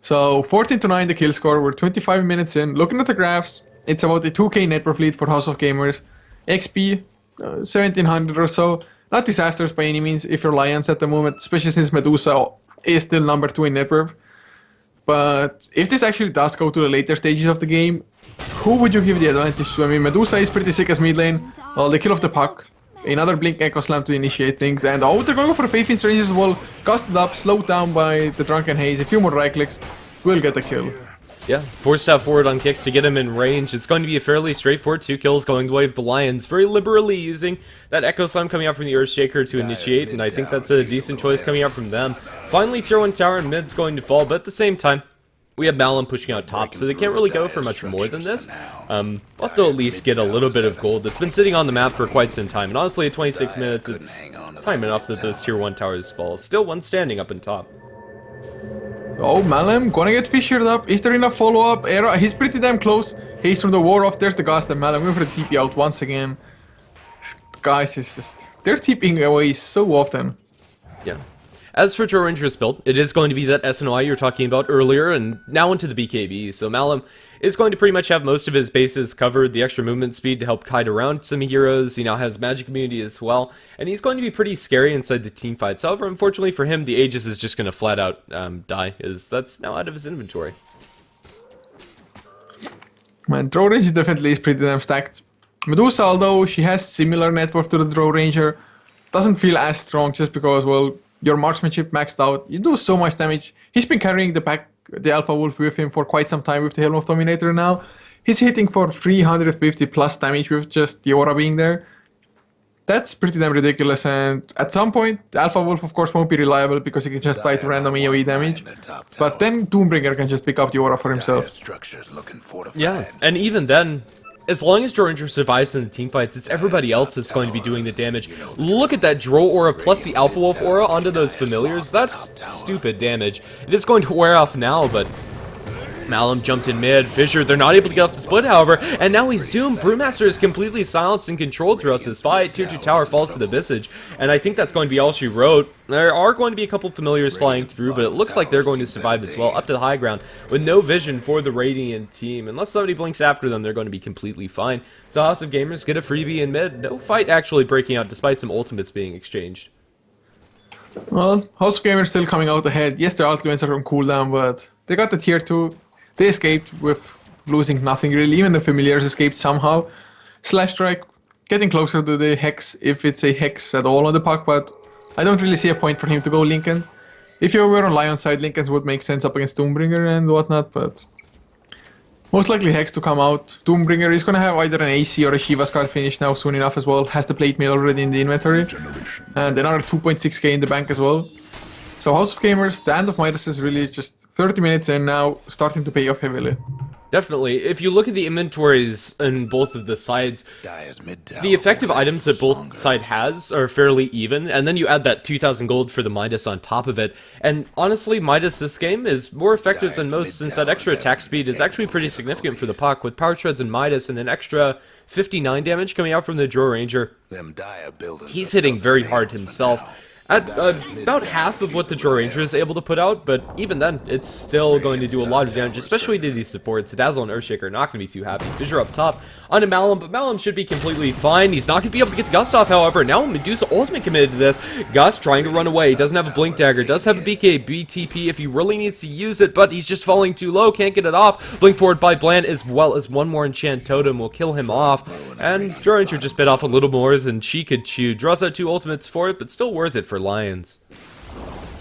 So 14-9 the kill score, we're 25 minutes in. Looking at the graphs, it's about a 2k net worth lead for House of Gamers. XP, 1700 or so. Not disastrous by any means if you're Lions at the moment, especially since Medusa is still number 2 in net worth. But if this actually does go to the later stages of the game, who would you give the advantage to? I mean, Medusa is pretty sick as mid lane. Well, the kill of the Puck. Another Blink Echo Slam to initiate things. And oh, they're going for a Faith in Strangers as well. Gusted up, slowed down by the Drunken Haze. A few more right clicks will get the kill. Yeah, 4-step forward on kicks to get him in range. It's going to be a fairly straightforward 2 kills going the way of the Lions. Very liberally using that Echo Slam coming out from the Earthshaker to initiate, and I think that's a decent choice coming out from them. Finally, tier 1 tower and mid's going to fall, but at the same time, we have Malum pushing out top, so they can't really go for much more than this. But they'll at least get a little bit of gold that's been sitting on the map for quite some time. And honestly, at 26 minutes, it's time enough that those tier 1 towers fall. Still one standing up in top. Oh, Malum gonna get fissured up. Is there enough follow-up? Era, he's pretty damn close. He's from the war off. There's the Ghost and Malum going for the TP out once again. Guys, it's just... they're TPing away so often. Yeah. As for Drow Ranger's build, it is going to be that SNY you were talking about earlier, and now into the BKB. So Malum is going to pretty much have most of his bases covered, the extra movement speed to help kite around some heroes. He now has magic immunity as well, and he's going to be pretty scary inside the team fights. However, unfortunately for him, the Aegis is just going to flat out die, as that's now out of his inventory. Man, Drow Ranger definitely is pretty damn stacked. Medusa, although she has similar net worth to the Drow Ranger, doesn't feel as strong just because, well, your marksmanship maxed out. You do so much damage. He's been carrying the pack, the Alpha Wolf with him for quite some time with the Helm of Dominator now. He's hitting for 350 plus damage with just the aura being there. That's pretty damn ridiculous, and at some point, the Alpha Wolf of course won't be reliable because he can just die to random AoE damage. But then Doombringer can just pick up the aura for himself. Yeah, and even then, as long as Drow Ranger survives in the team fights, it's everybody else that's going to be doing the damage. Look at that Drow aura plus the Alpha Wolf aura onto those familiars. That's stupid damage. It is going to wear off now, but Malum jumped in mid. Fissure, they're not able to get off the split, however, and now he's doomed. Brewmaster is completely silenced and controlled throughout this fight. Tier 2 tower falls to the Visage, and I think that's going to be all she wrote. There are going to be a couple familiars flying through, but it looks like they're going to survive as well, up to the high ground, with no vision for the Radiant team. Unless somebody blinks after them, they're going to be completely fine. So House of Gamers get a freebie in mid. No fight actually breaking out, despite some ultimates being exchanged. Well, House of Gamers still coming out ahead. Yes, their ultimates are on cooldown, but they got the tier 2. They escaped with losing nothing really. Even the familiars escaped somehow. Slash Strike getting closer to the Hex, if it's a Hex at all on the puck, but I don't really see a point for him to go Lincolns. If you were on Lion's side, Lincolns would make sense up against Doombringer and whatnot, but most likely Hex to come out. Doombringer is gonna have either an AC or a Shiva's card finish now soon enough as well. Has the plate mail already in the inventory. And another 2.6k in the bank as well. So House of Gamers, the end of Midas is really just 30 minutes in now, starting to pay off heavily. Definitely. If you look at the inventories on both of the sides, the effective items that both side has are fairly even, and then you add that 2,000 gold for the Midas on top of it. And honestly, Midas this game is more effective than most, since that extra attack speed is actually pretty significant for the puck, with Power Treads and Midas and an extra 59 damage coming out from the Drow Ranger. He's hitting very hard himself. At about half of what the Drow Ranger is able to put out, but even then, it's still going to do a lot of damage, especially to these supports. Dazzle and Earthshaker are not going to be too happy. Fissure up top onto Malum, but Malum should be completely fine. He's not going to be able to get the Gust off, however. Now Medusa ultimate committed to this. Gust trying to run away. Doesn't have a Blink Dagger. Does have a BKB TP if he really needs to use it, but he's just falling too low. Can't get it off. Blink forward by Bland, as well as one more Enchant Totem will kill him off. And Drow Ranger just bit off a little more than she could chew. Draws out 2 ultimates for it, but still worth it for Lions.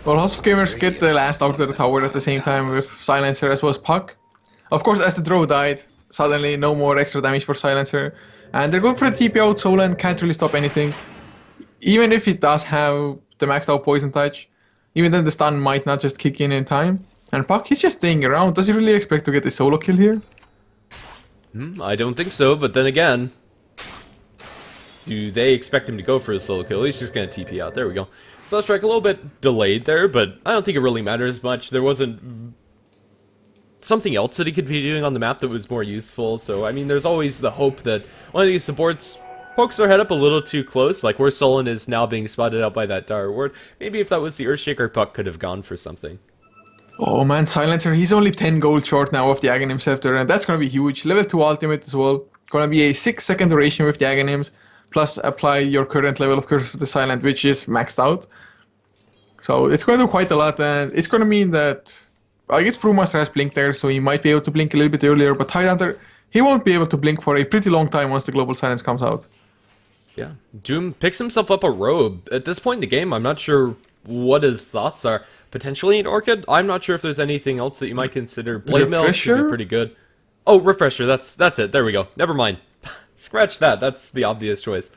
Well, House of Gamers get the last out of the tower at the same time with Silencer as well as Puck. Of course, as the Drow died, suddenly no more extra damage for Silencer. And they're going for the TP out. Solan can't really stop anything. Even if it does have the maxed out Poison Touch, even then the stun might not just kick in time. And Puck, he's just staying around. Does he really expect to get a solo kill here? I don't think so, but then again, do they expect him to go for a solo kill? He's just going to TP out. There we go. So Strike a little bit delayed there, but I don't think it really matters much. There wasn't something else that he could be doing on the map that was more useful, so I mean, there's always the hope that one of these supports pokes their head up a little too close, like where Solon is now being spotted out by that Dire Ward. Maybe if that was the Earthshaker, Puck could have gone for something. Oh man, Silencer, he's only 10 gold short now of the Aghanim Scepter, and that's gonna be huge. Level 2 ultimate as well. Gonna be a 6-second duration with the Aghanims, plus apply your current level of Curse of the Silent, which is maxed out. So it's going to do quite a lot, and it's going to mean that, I guess Brewmaster has Blink there, so he might be able to blink a little bit earlier, but Tidehunter, he won't be able to blink for a pretty long time once the Global Silence comes out. Yeah, Doom picks himself up a robe. At this point in the game, I'm not sure what his thoughts are. Potentially an Orchid? I'm not sure if there's anything else that you might consider. Blade Mail should be pretty good. Oh, Refresher, that's it, there we go. Never mind. Scratch that, that's the obvious choice.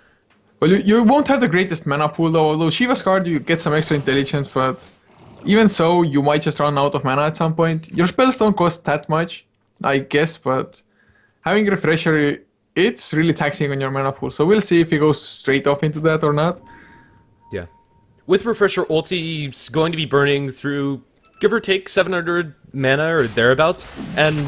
Well, you won't have the greatest mana pool though, although Shiva's card you get some extra intelligence, but even so, you might just run out of mana at some point. Your spells don't cost that much, I guess, but having Refresher, it's really taxing on your mana pool. So we'll see if he goes straight off into that or not. Yeah. With Refresher, ulti's going to be burning through, give or take, 700 mana or thereabouts, and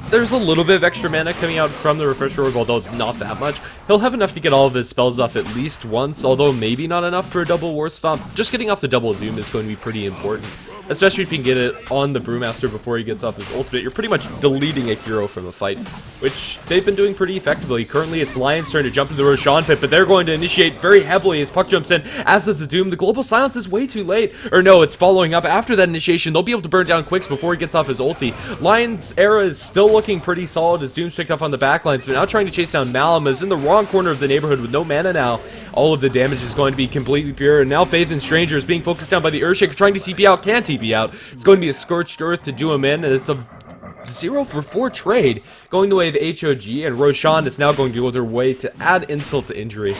there's a little bit of extra mana coming out from the Refresher Orb, although not that much. He'll have enough to get all of his spells off at least once, although maybe not enough for a double War Stomp. Just getting off the double Doom is going to be pretty important, especially if you can get it on the Brewmaster before he gets off his ultimate. You're pretty much deleting a hero from a fight, which they've been doing pretty effectively. Currently, it's Lajons' turn to jump into the Roshan pit, but they're going to initiate very heavily as Puck jumps in, as does the Doom. The Global Silence is way too late. Or no, it's following up after that initiation. They'll be able to burn down Quicks before he gets off his ulti. Lajons' era is still looking pretty solid as Doom's picked up on the backlines, but now trying to chase down Malum is in the wrong corner of the neighborhood with no mana now. All of the damage is going to be completely pure, and now Faith and Stranger is being focused down by the Earthshaker, trying to TP out, can't TP out. It's going to be a Scorched Earth to do him in, and it's a 0-for-4 trade going the way of HOG, and Roshan is now going to go their way to add insult to injury.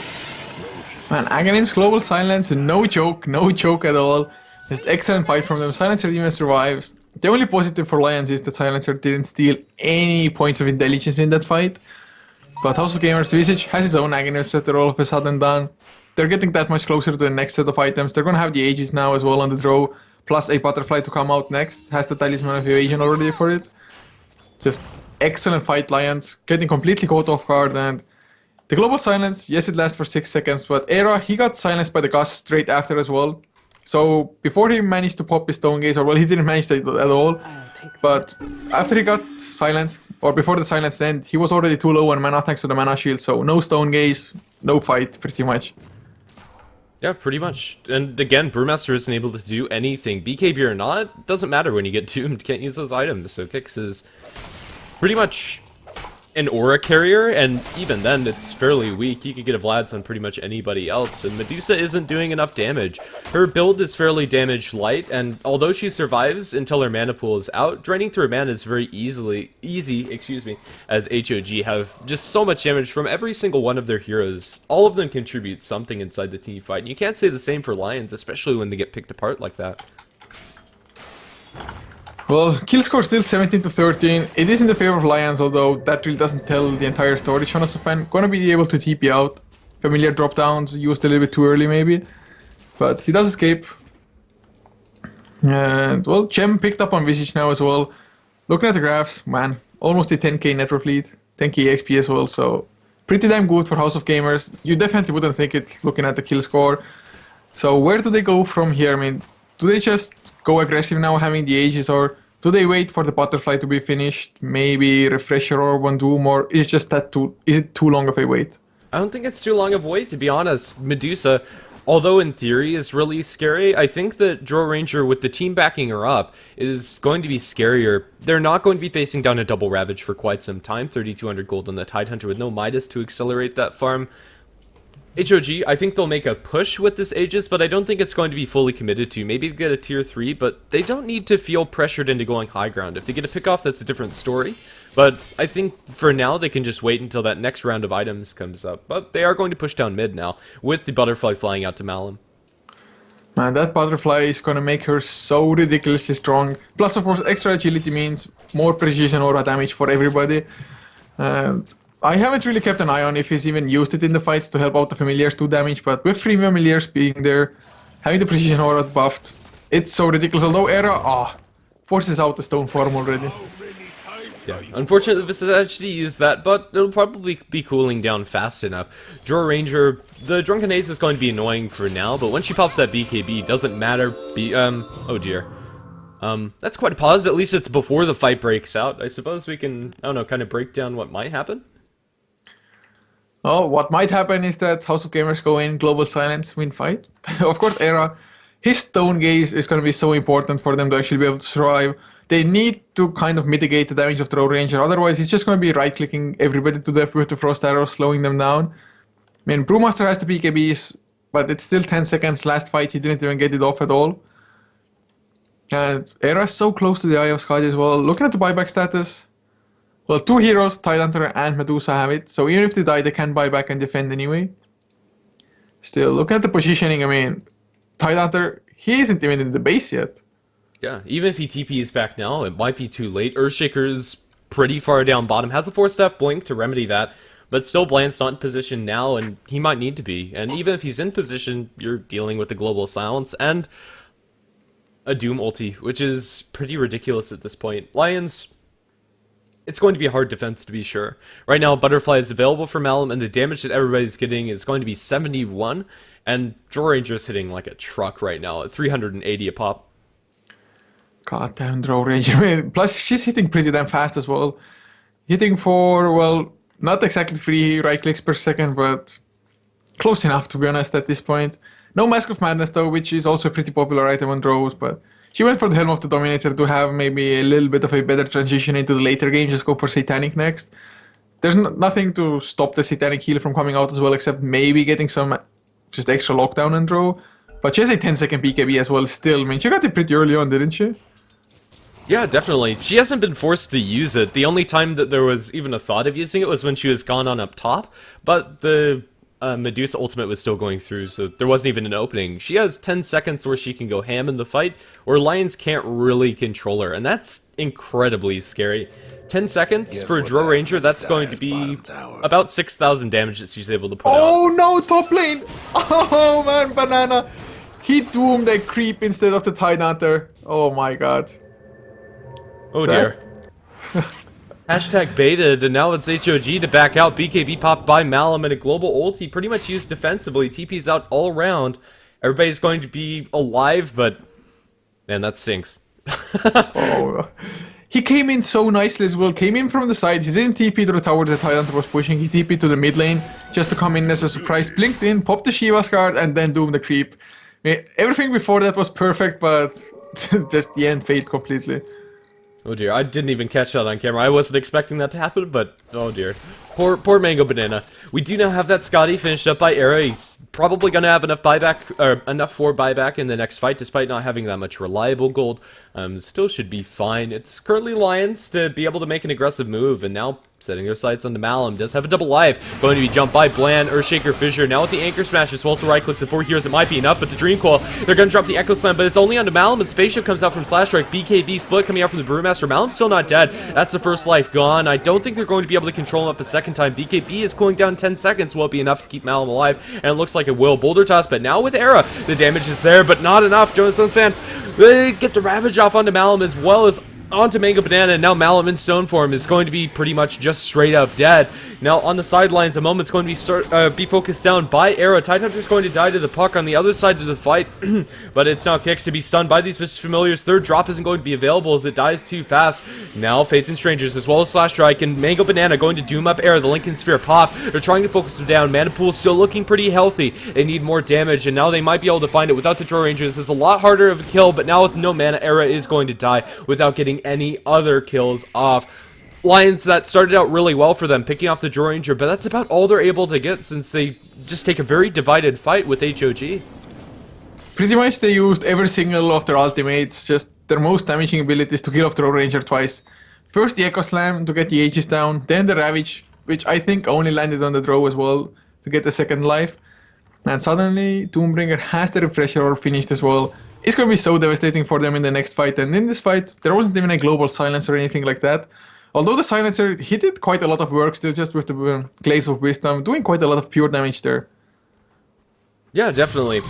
Man, Aghanim's Global Silence, no joke at all. Just excellent fight from them. Silencer even survives. The only positive for Lajons is that Silencer didn't steal any points of intelligence in that fight. But House of Gamers Visage has his own Aghanims that they're all of a sudden done. They're getting that much closer to the next set of items. They're gonna have the Aegis now as well on the draw, plus a Butterfly to come out next. Has the Talisman of Evasion already for it. Just excellent fight, Lajons. Getting completely caught off guard, and the Global Silence, yes, it lasts for 6 seconds, but Era, he got silenced by the Gust straight after as well. So before he managed to pop his Stone Gaze, or well, he didn't manage that at all. But after he got silenced, or before the silence ended, he was already too low on mana thanks to the mana shield, so no Stone Gaze, no fight, pretty much. Yeah, pretty much. And again, Brewmaster isn't able to do anything. BKB or not, doesn't matter when you get doomed, can't use those items. So Kix is pretty much an aura carrier, and even then it's fairly weak. You could get a Vlad's on pretty much anybody else, and Medusa isn't doing enough damage. Her build is fairly damage light, and although she survives until her mana pool is out, draining through her mana is very easy, as HOG have just so much damage from every single one of their heroes. All of them contribute something inside the team fight, and you can't say the same for Lajons, especially when they get picked apart like that. Well, kill score still 17-13. It is in the favor of Lajons, although that really doesn't tell the entire story. Shonosofan gonna be able to TP out. Familiar drop downs used a little bit too early maybe. But he does escape. And well, Gem picked up on Visage now as well. Looking at the graphs, man, almost a 10k network lead, 10k XP as well, so pretty damn good for House of Gamers. You definitely wouldn't think it looking at the kill score. So where do they go from here? I mean, do they just go aggressive now having the Aegis, or do they wait for the Butterfly to be finished? Maybe Refresher Orb on Doom, or is just that is it too long of a wait? I don't think it's too long of a wait, to be honest. Medusa, although in theory is really scary, I think that Draw Ranger, with the team backing her up, is going to be scarier. They're not going to be facing down a double Ravage for quite some time. 3,200 gold on the Tidehunter with no Midas to accelerate that farm. HOG, I think they'll make a push with this Aegis, but I don't think it's going to be fully committed to. Maybe get a tier 3, but they don't need to feel pressured into going high ground. If they get a pick off, that's a different story. But I think for now they can just wait until that next round of items comes up. But they are going to push down mid now, with the Butterfly flying out to Malum. Man, that Butterfly is gonna make her so ridiculously strong. Plus, of course, extra agility means more precision aura damage for everybody. And I haven't really kept an eye on if he's even used it in the fights to help out the Familiars do damage, but with 3 Familiars being there, having the precision aura buffed, it's so ridiculous. Although Era, forces out the stone form already. Yeah, unfortunately this has actually used that, but it'll probably be cooling down fast enough. Draw Ranger, the Drunken Ace is going to be annoying for now, but when she pops that BKB, doesn't matter. Oh dear. That's quite a pause. At least it's before the fight breaks out. I suppose we can, I don't know, kind of break down what might happen. Oh, what might happen is that House of Gamers go in, Global Silence, win fight. Of course, Era, his Stone Gaze is going to be so important for them to actually be able to survive. They need to kind of mitigate the damage of Draw Ranger, otherwise it's just going to be right-clicking everybody to death with the Frost Arrow, slowing them down. I mean, Brewmaster has the BKBs, but it's still 10 seconds. Last fight, he didn't even get it off at all. And Era is so close to the Eye of Sky as well. Looking at the buyback status, well, 2 heroes, Tidehunter and Medusa, have it, so even if they die, they can buy back and defend anyway. Still, looking at the positioning, I mean, Tidehunter, he isn't even in the base yet. Yeah, even if he TPs back now, it might be too late. Earthshaker's pretty far down bottom, has a 4-step blink to remedy that, but still Bland's not in position now, and he might need to be. And even if he's in position, you're dealing with the global silence and a Doom ulti, which is pretty ridiculous at this point. Lions, it's going to be a hard defense to be sure. Right now, Butterfly is available for Malum, and the damage that everybody's getting is going to be 71, and Draw Ranger's hitting like a truck right now at 380 a pop. God damn, Draw Ranger. I mean, plus, she's hitting pretty damn fast as well. Hitting for, well, not exactly 3 right clicks per second, but close enough to be honest at this point. No Mask of Madness though, which is also a pretty popular item on draws, but she went for the Helm of the Dominator to have maybe a little bit of a better transition into the later game, just go for Satanic next. There's nothing to stop the Satanic heal from coming out as well, except maybe getting some just extra lockdown and draw. But she has a 10-second BKB as well still. I mean, she got it pretty early on, didn't she? Yeah, definitely. She hasn't been forced to use it. The only time that there was even a thought of using it was when she was gone on up top, but the Medusa ultimate was still going through, so there wasn't even an opening. She has 10 seconds where she can go ham in the fight, or Lions can't really control her, and that's incredibly scary. 10 seconds Guess for a what's Draw happening Ranger, that's down going at to be bottom tower? about 6,000 damage that she's able to put out. Oh no, top lane! Oh man, Banana! He doomed a creep instead of the Tidehunter. Oh my god. Oh That- dear. Hashtag baited, and now it's HOG to back out. BKB popped by Malum, and a global ulti pretty much used defensively. TP's out all around. Everybody's going to be alive, but man, that stinks. Oh. He came in so nicely as well. Came in from the side. He didn't TP to the tower the Tidehunter was pushing. He TP'd to the mid lane just to come in as a surprise. Blinked in, popped the Shiva's card, and then doomed the creep. I mean, everything before that was perfect, but just the end failed completely. Oh dear, I didn't even catch that on camera. I wasn't expecting that to happen, but oh dear. Poor Mango Banana. We do now have that Scotty finished up by Era. He's probably going to have enough buyback, or enough for buyback in the next fight, despite not having that much reliable gold. Still should be fine. It's currently Lions to be able to make an aggressive move, and now setting their sights on the Malum. Does have a double life. Going to be jumped by Bland, Earthshaker, Fissure. Now with the Anchor Smash, as well as the right clicks and 4 heroes, it might be enough, but the Dream Coil, they're going to drop the Echo Slam, but it's only onto Malum as the Spaceship comes out from Slash Strike. BKB split coming out from the Brewmaster. Malum's still not dead. That's the first life gone. I don't think they're going to be able to control him up a second time. BKB is cooling down 10 seconds. Will it be enough to keep Malum alive? And it looks like it will. Boulder Toss, but now with Era, the damage is there, but not enough. Jonas Stones fan, they get the Ravage off onto Malum as well as onto Mango Banana, and now Malum in stone form is going to be pretty much just straight up dead. Now on the sidelines, a moment's going to be focused down by Era. Tidehunter's going to die to the puck on the other side of the fight, but it's now Kicks to be stunned by these Vicious Familiars. Third drop isn't going to be available as it dies too fast. Now Faith in Strangers as well as Slash Strike and Mango Banana going to doom up Era. The Lincoln Sphere pop. They're trying to focus him down. Mana Pool's still looking pretty healthy. They need more damage, and now they might be able to find it without the Draw Ranger. This is a lot harder of a kill, but now with no mana, Era is going to die without getting any other kills off. Lions, that started out really well for them, picking off the Draw Ranger, but that's about all they're able to get since they just take a very divided fight with HOG. Pretty much they used every single of their ultimates, just their most damaging abilities to kill off the Draw Ranger twice. First the Echo Slam to get the Aegis down, then the Ravage, which I think only landed on the draw as well to get the second life. And suddenly Doombringer has the Refresher Orb finished as well. It's going to be so devastating for them in the next fight, and in this fight there wasn't even a global silence or anything like that. Although the Silencer, he did quite a lot of work still just with the Glaives of Wisdom, doing quite a lot of pure damage there. Yeah, definitely.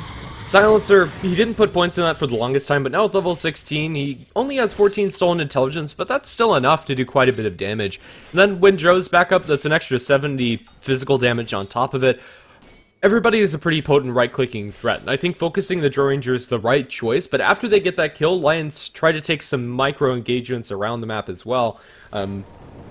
Silencer, he didn't put points in that for the longest time, but now with level 16, he only has 14 stolen intelligence, but that's still enough to do quite a bit of damage. And then when Dro's back up, that's an extra 70 physical damage on top of it. Everybody is a pretty potent right-clicking threat, and I think focusing the Draw Ranger is the right choice, but after they get that kill, Lions try to take some micro-engagements around the map as well.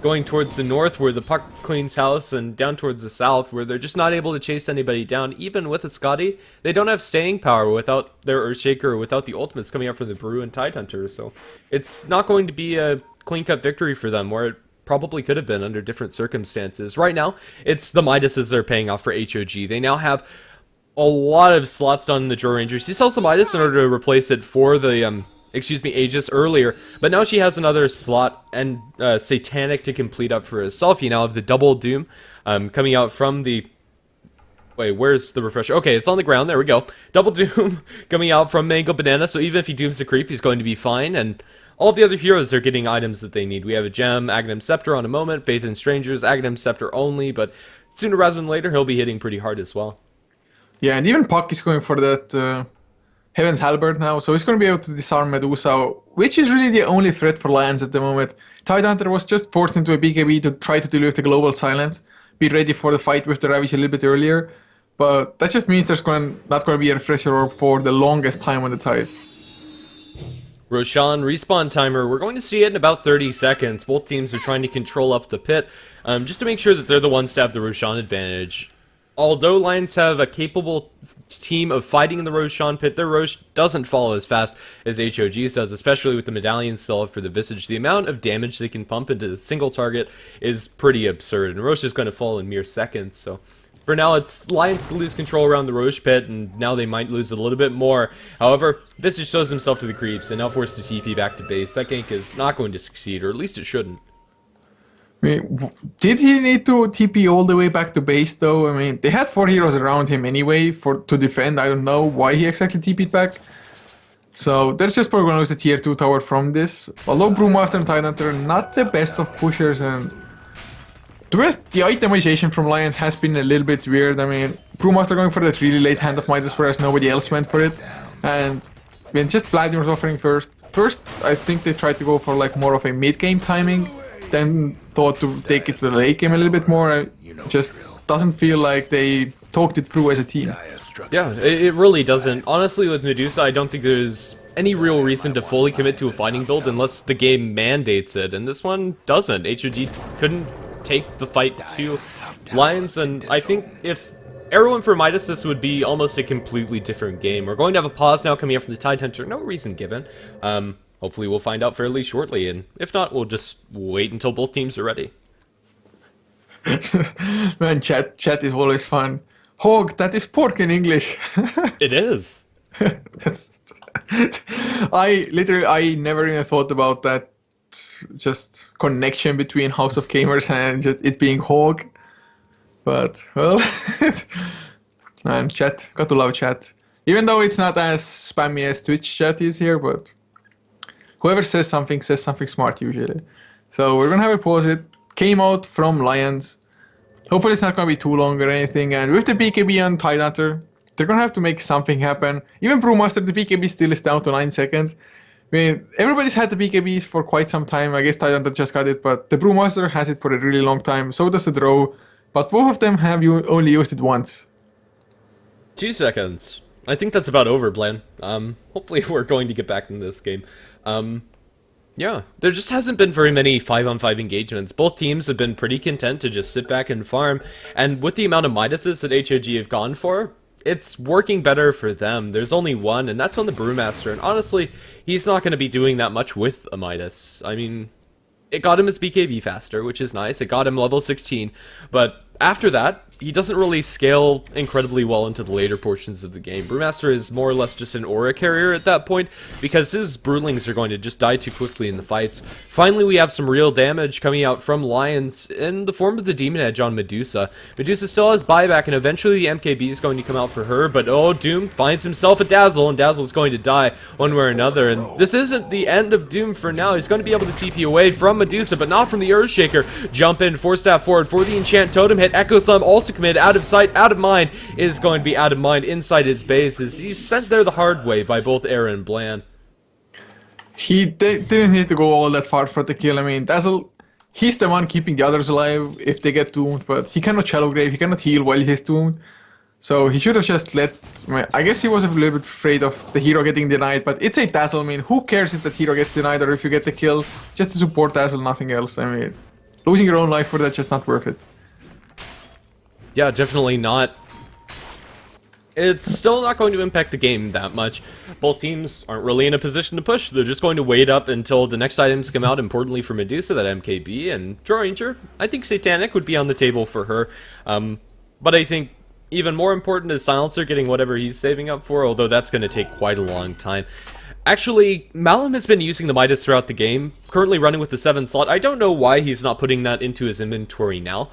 Going towards the north where the puck cleans house, and down towards the south where they're just not able to chase anybody down. Even with a Scotty, they don't have staying power without their Earthshaker or without the ultimates coming out from the Brew and Tidehunter, so it's not going to be a clean-cut victory for them, where it probably could have been under different circumstances. Right now, it's the Midases that are paying off for HOG. They now have a lot of slots done in the Draw Rangers. She sells the Midas in order to replace it for the, Aegis earlier, but now she has another slot and Satanic to complete up for herself. You now have the double Doom coming out from the Wait, where's the refresher? Okay, it's on the ground. There we go. Double Doom coming out from Mango Banana, so even if he dooms a creep, he's going to be fine, and all of the other heroes are getting items that they need. We have a gem, Aghanim Scepter on a moment, Faith in Strangers, Aghanim Scepter only, but sooner rather than later, he'll be hitting pretty hard as well. Yeah, and even Puck is going for that Heaven's Halberd now, so he's going to be able to disarm Medusa, which is really the only threat for Lions at the moment. Tidehunter was just forced into a BKB to try to deal with the Global Silence, be ready for the fight with the Ravage a little bit earlier, but that just means there's not going to be a refresher orb for the longest time on the Tide. Roshan respawn timer, we're going to see it in about 30 seconds. Both teams are trying to control up the pit, just to make sure that they're the ones to have the Roshan advantage. Although Lions have a capable team of fighting in the Roshan pit, their Rosh doesn't fall as fast as HOG's does, especially with the medallion still up for the Visage. The amount of damage they can pump into the single target is pretty absurd, and Rosh is going to fall in mere seconds, so for now, it's Lions to lose control around the Roche pit, and now they might lose a little bit more. However, Visage shows himself to the creeps, and now forced to TP back to base. That gank is not going to succeed, or at least it shouldn't. I mean, did he need to TP all the way back to base, though? I mean, they had 4 heroes around him anyway to defend. I don't know why he exactly TP'd back. So, they're just probably going to lose the tier 2 tower from this. Although Brewmaster and Tidehunter are not the best of pushers, and to be honest, the itemization from Lions has been a little bit weird. I mean, Brewmaster going for that really late Hand of Midas, whereas nobody else went for it. And I mean, just Vladimir's offering first. First, I think they tried to go for like more of a mid-game timing, then thought to take it to the late game a little bit more. It just doesn't feel like they talked it through as a team. Yeah, it really doesn't. Honestly, with Medusa, I don't think there's any real reason to fully commit to a fighting build unless the game mandates it, and this one doesn't. HOG couldn't take the fight to Lions, and I think if Arrow went for Midas, this would be almost a completely different game. We're going to have a pause now coming up from the Tidehunter. No reason given. Hopefully we'll find out fairly shortly, and if not, we'll just wait until both teams are ready. Man, chat is always fun. Hog, that is pork in English. It is. I never even thought about that just connection between House of Gamers and just it being Hog. But, well, and chat, got to love chat. Even though it's not as spammy as Twitch chat is here, but whoever says something smart usually. So we're gonna have a pause. It came out from Lions. Hopefully it's not gonna be too long or anything. And with the BKB on Tidehunter, they're gonna have to make something happen. Even Brewmaster, the BKB still is down to 9 seconds. I mean, everybody's had the BKBs for quite some time. I guess Tidehunter just got it, but the Brewmaster has it for a really long time. So does the Drow. But both of them have only used it once. 2 seconds. I think that's about over, Blan. Hopefully we're going to get back into this game. Yeah, there just hasn't been very many 5-on-5 engagements. Both teams have been pretty content to just sit back and farm, and with the amount of Midases that HOG have gone for, it's working better for them. There's only one, and that's on the Brewmaster, and honestly, he's not going to be doing that much with a Midas. I mean, it got him his BKB faster, which is nice. It got him level 16, but after that, he doesn't really scale incredibly well into the later portions of the game. Brewmaster is more or less just an aura carrier at that point, because his Broodlings are going to just die too quickly in the fights. Finally, we have some real damage coming out from Lions in the form of the Demon Edge on Medusa. Medusa still has buyback, and eventually the MKB is going to come out for her, but oh, Doom finds himself a Dazzle, and Dazzle is going to die one way or another, and this isn't the end of Doom for now. He's going to be able to TP away from Medusa, but not from the Earthshaker. Jump in, Force Staff forward for the Enchant Totem hit. Echo Slam also committed, out of sight, out of mind, is going to be out of mind inside his base. He's sent there the hard way by both Era and Blan. He didn't need to go all that far for the kill. I mean, Dazzle, he's the one keeping the others alive if they get doomed, but he cannot Shallow Grave, he cannot heal while he's doomed. So he should have just let... I guess he was a little bit afraid of the hero getting denied, but it's a Dazzle. I mean, who cares if that hero gets denied or if you get the kill? Just to support Dazzle, nothing else. I mean, losing your own life for that, just not worth it. Yeah, definitely not. It's still not going to impact the game that much. Both teams aren't really in a position to push. They're just going to wait up until the next items come out, importantly for Medusa, that MKB, and Draw Ranger. I think Satanic would be on the table for her. But I think even more important is Silencer getting whatever he's saving up for, although that's going to take quite a long time. Actually, Malum has been using the Midas throughout the game, currently running with the 7 slot. I don't know why he's not putting that into his inventory now.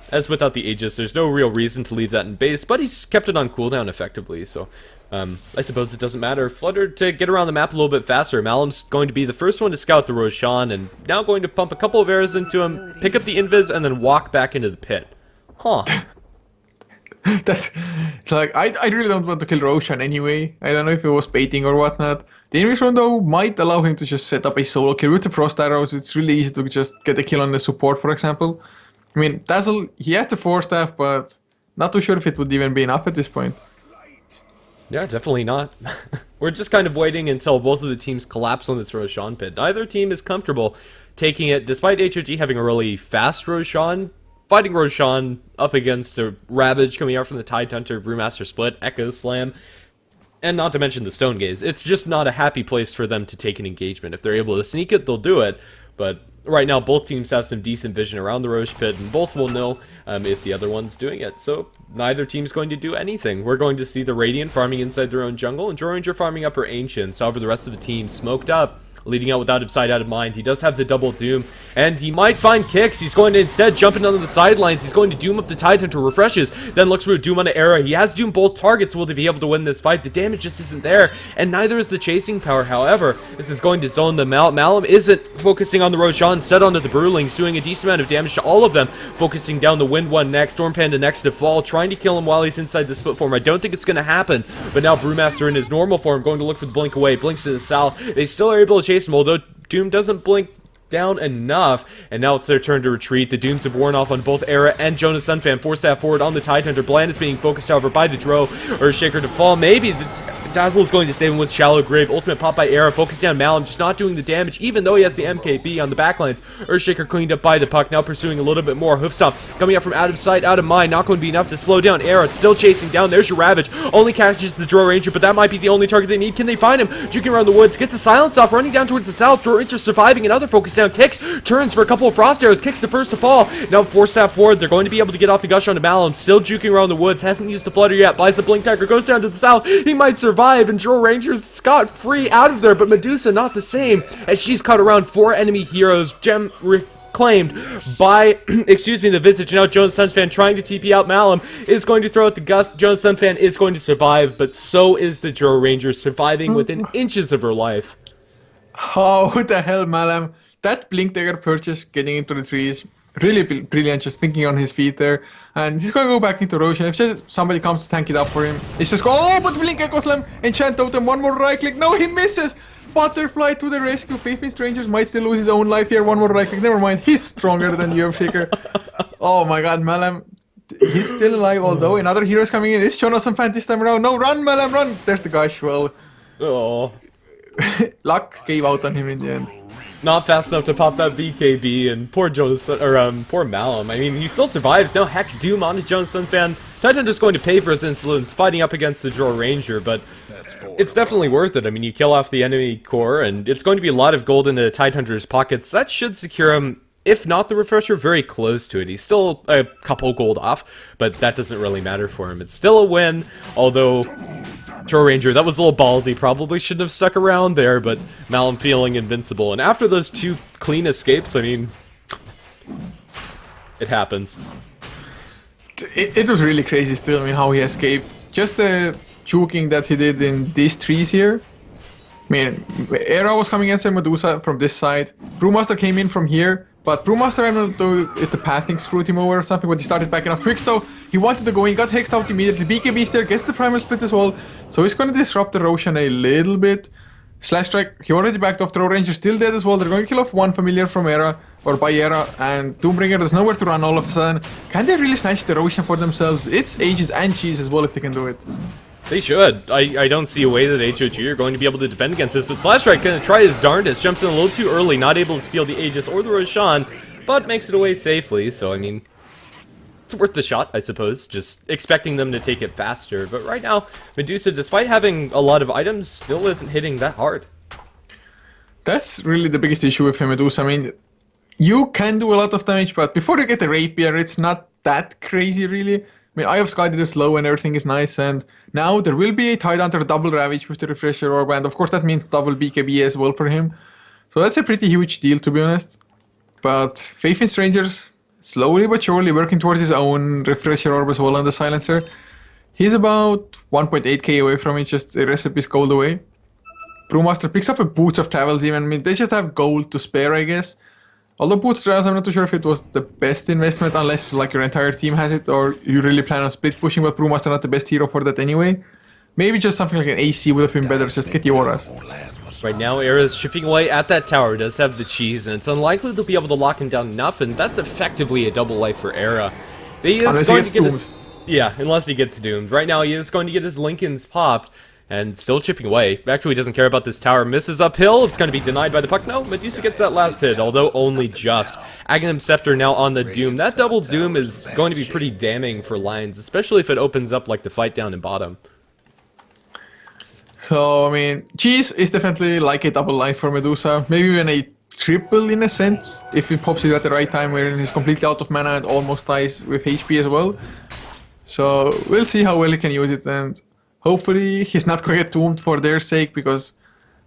As without the Aegis, there's no real reason to leave that in base, but he's kept it on cooldown effectively, so I suppose it doesn't matter. Flutter to get around the map a little bit faster. Malum's going to be the first one to scout the Roshan, and now going to pump a couple of arrows into him, pick up the invis, and then walk back into the pit. Huh. That's it's like I really don't want to kill Roshan anyway. I don't know if it was baiting or whatnot. The Invis run though might allow him to just set up a solo kill with the frost arrows. It's really easy to just get a kill on the support, for example. I mean, Dazzle, he has the 4 staff, but not too sure if it would even be enough at this point. Yeah, definitely not. We're just kind of waiting until both of the teams collapse on this Roshan pit. Neither team is comfortable taking it, despite HOG having a really fast Roshan. Fighting Roshan up against a Ravage coming out from the Tidehunter, Brewmaster Split, Echo Slam, and not to mention the Stone Gaze. It's just not a happy place for them to take an engagement. If they're able to sneak it, they'll do it, but right now both teams have some decent vision around the Roche pit, and both will know if the other one's doing it, so neither team's going to do anything. We're going to see the Radiant farming inside their own jungle, and Droranger farming up her Ancients. However, the rest of the team smoked up, leading out with out of sight, out of mind. He does have the double doom, and he might find kicks. He's going to instead jump in onto the sidelines. He's going to doom up the Tidehunter, refreshes, then looks for a doom on the Era. He has doom both targets. Will they be able to win this fight? The damage just isn't there, and neither is the chasing power. However, this is going to zone them out. Malum isn't focusing on the Roshan, instead onto the Brewlings, doing a decent amount of damage to all of them, focusing down the Wind one next, Storm Panda next to fall, trying to kill him while he's inside the split form. I don't think it's going to happen, but now Brewmaster in his normal form going to look for the blink away, blinks to the south. They still are able to chase him, although Doom doesn't blink down enough, and now it's their turn to retreat. The Dooms have worn off on both Era and Jonas Sunfan. 4-staff forward on the Tidehunter. Bland is being focused, however, by the Dro, or Shaker to fall. Maybe the Dazzle is going to save him with Shallow Grave. Ultimate pop by Era, focused down Malum, just not doing the damage, even though he has the MKB on the backlines. Earthshaker cleaned up by the puck, now pursuing a little bit more. Hoofstomp coming up from out of sight, out of mind, not going to be enough to slow down Era. Still chasing down, there's your Ravage. Only catches the Drow Ranger, but that might be the only target they need. Can they find him? Juking around the woods, gets the silence off, running down towards the south. Drow Ranger surviving, another focus down, kicks, turns for a couple of frost arrows, kicks the first to fall. Now 4-staff forward, they're going to be able to get off the gush onto Malum. Still juking around the woods, hasn't used the flutter yet, buys the blink dagger, goes down to the south. He might survive, and Drow Ranger scot-free out of there, but Medusa not the same, as she's caught around 4 enemy heroes, gem reclaimed by, excuse me, the Visage. Now Jones Sunfan trying to TP out Malum, is going to throw out the Gust. Jones Sunfan is going to survive, but so is the Drow Ranger, surviving within inches of her life. Oh, what the hell, Malum? That blink dagger purchase, getting into the trees, really brilliant, just thinking on his feet there. And he's going to go back into Roshan. If just somebody comes to tank it up for him, it's just go, oh, but blink Echo Slam, enchant totem, one more right click. No, he misses. Butterfly to the rescue. Payfin Strangers might still lose his own life here. One more right click. Never mind, he's stronger than you, Shaker. Oh my god, Malum. He's still alive, although another hero's coming in. It's Jonas and Fan this time around. No, run, Malum, run. There's the gush. Well, Oh, luck gave out on him in the end. not fast enough to pop that BKB, and poor Jonas, or poor Malum. I mean, he still survives. Now Hex Doom onto Jonas Sunfan. Tidehunter's going to pay for his insolence, fighting up against the Drow Ranger, but it's definitely worth it. I mean, you kill off the enemy core, and it's going to be a lot of gold into Tidehunter's pockets. That should secure him, if not the refresher, very close to it. He's still a couple gold off, but that doesn't really matter for him. It's still a win, although Drow Ranger, that was a little ballsy. Probably shouldn't have stuck around there, but Malum feeling invincible. And after those 2 clean escapes, I mean, it happens. It was really crazy still, I mean, how he escaped. Just the juking that he did in these trees here. I mean, Era was coming against Medusa from this side. Brewmaster came in from here, but Brewmaster, I don't know if the pathing screwed him over or something, but he started backing off quick though. He wanted to go in, got hexed out immediately. BKB there, gets the primal split as well. So he's going to disrupt the Roshan a little bit. Slash strike, he already backed off. Drow Ranger still dead as well. They're going to kill off one familiar from Era, or by Era, and Doombringer, there's nowhere to run all of a sudden. Can they really snatch the Roshan for themselves? It's Aegis and Cheese as well if they can do it. They should. I don't see a way that HOG are going to be able to defend against this, but Slashstrike going to try his darndest. Jumps in a little too early, not able to steal the Aegis or the Roshan, but makes it away safely, so I mean, it's worth the shot, I suppose, just expecting them to take it faster. But right now, Medusa, despite having a lot of items, still isn't hitting that hard. That's really the biggest issue with Medusa. I mean, you can do a lot of damage, but before you get the Rapier, it's not that crazy, really. I mean, Eye of Sky did a slow and everything is nice, and now there will be a Tidehunter double Ravage with the Refresher Orb, and of course that means double BKB as well for him. So that's a pretty huge deal, to be honest. But Faith in Strangers, slowly but surely working towards his own Refresher Orb as well on the Silencer. He's about 1.8k away from it, just a recipe's gold away. Brewmaster picks up a Boots of Travels even. I mean, they just have gold to spare, I guess. Although Boots of Travels, I'm not too sure if it was the best investment, unless like your entire team has it, or you really plan on split pushing, but Brewmaster not the best hero for that anyway. Maybe just something like an AC would have been better, just get the auras. Right now, Era's chipping away at that tower, does have the cheese, and it's unlikely they'll be able to lock him down enough, and that's effectively a double life for Era. He is Unless he going gets to get doomed. his, yeah, unless he gets doomed. Right now, he is going to get his Lincolns popped, and still chipping away. Actually doesn't care about this tower. Misses uphill. It's going to be denied by the puck. No, Medusa gets that last hit, although only just. Aghanim Scepter now on the Doom. That double Doom is going to be pretty damning for Lions, especially if it opens up like the fight down in bottom. So, I mean, cheese is definitely like a double life for Medusa. Maybe even a triple in a sense, if he pops it at the right time where he's completely out of mana and almost dies with HP as well. So, we'll see how well he can use it, and hopefully he's not going to get doomed for their sake, because,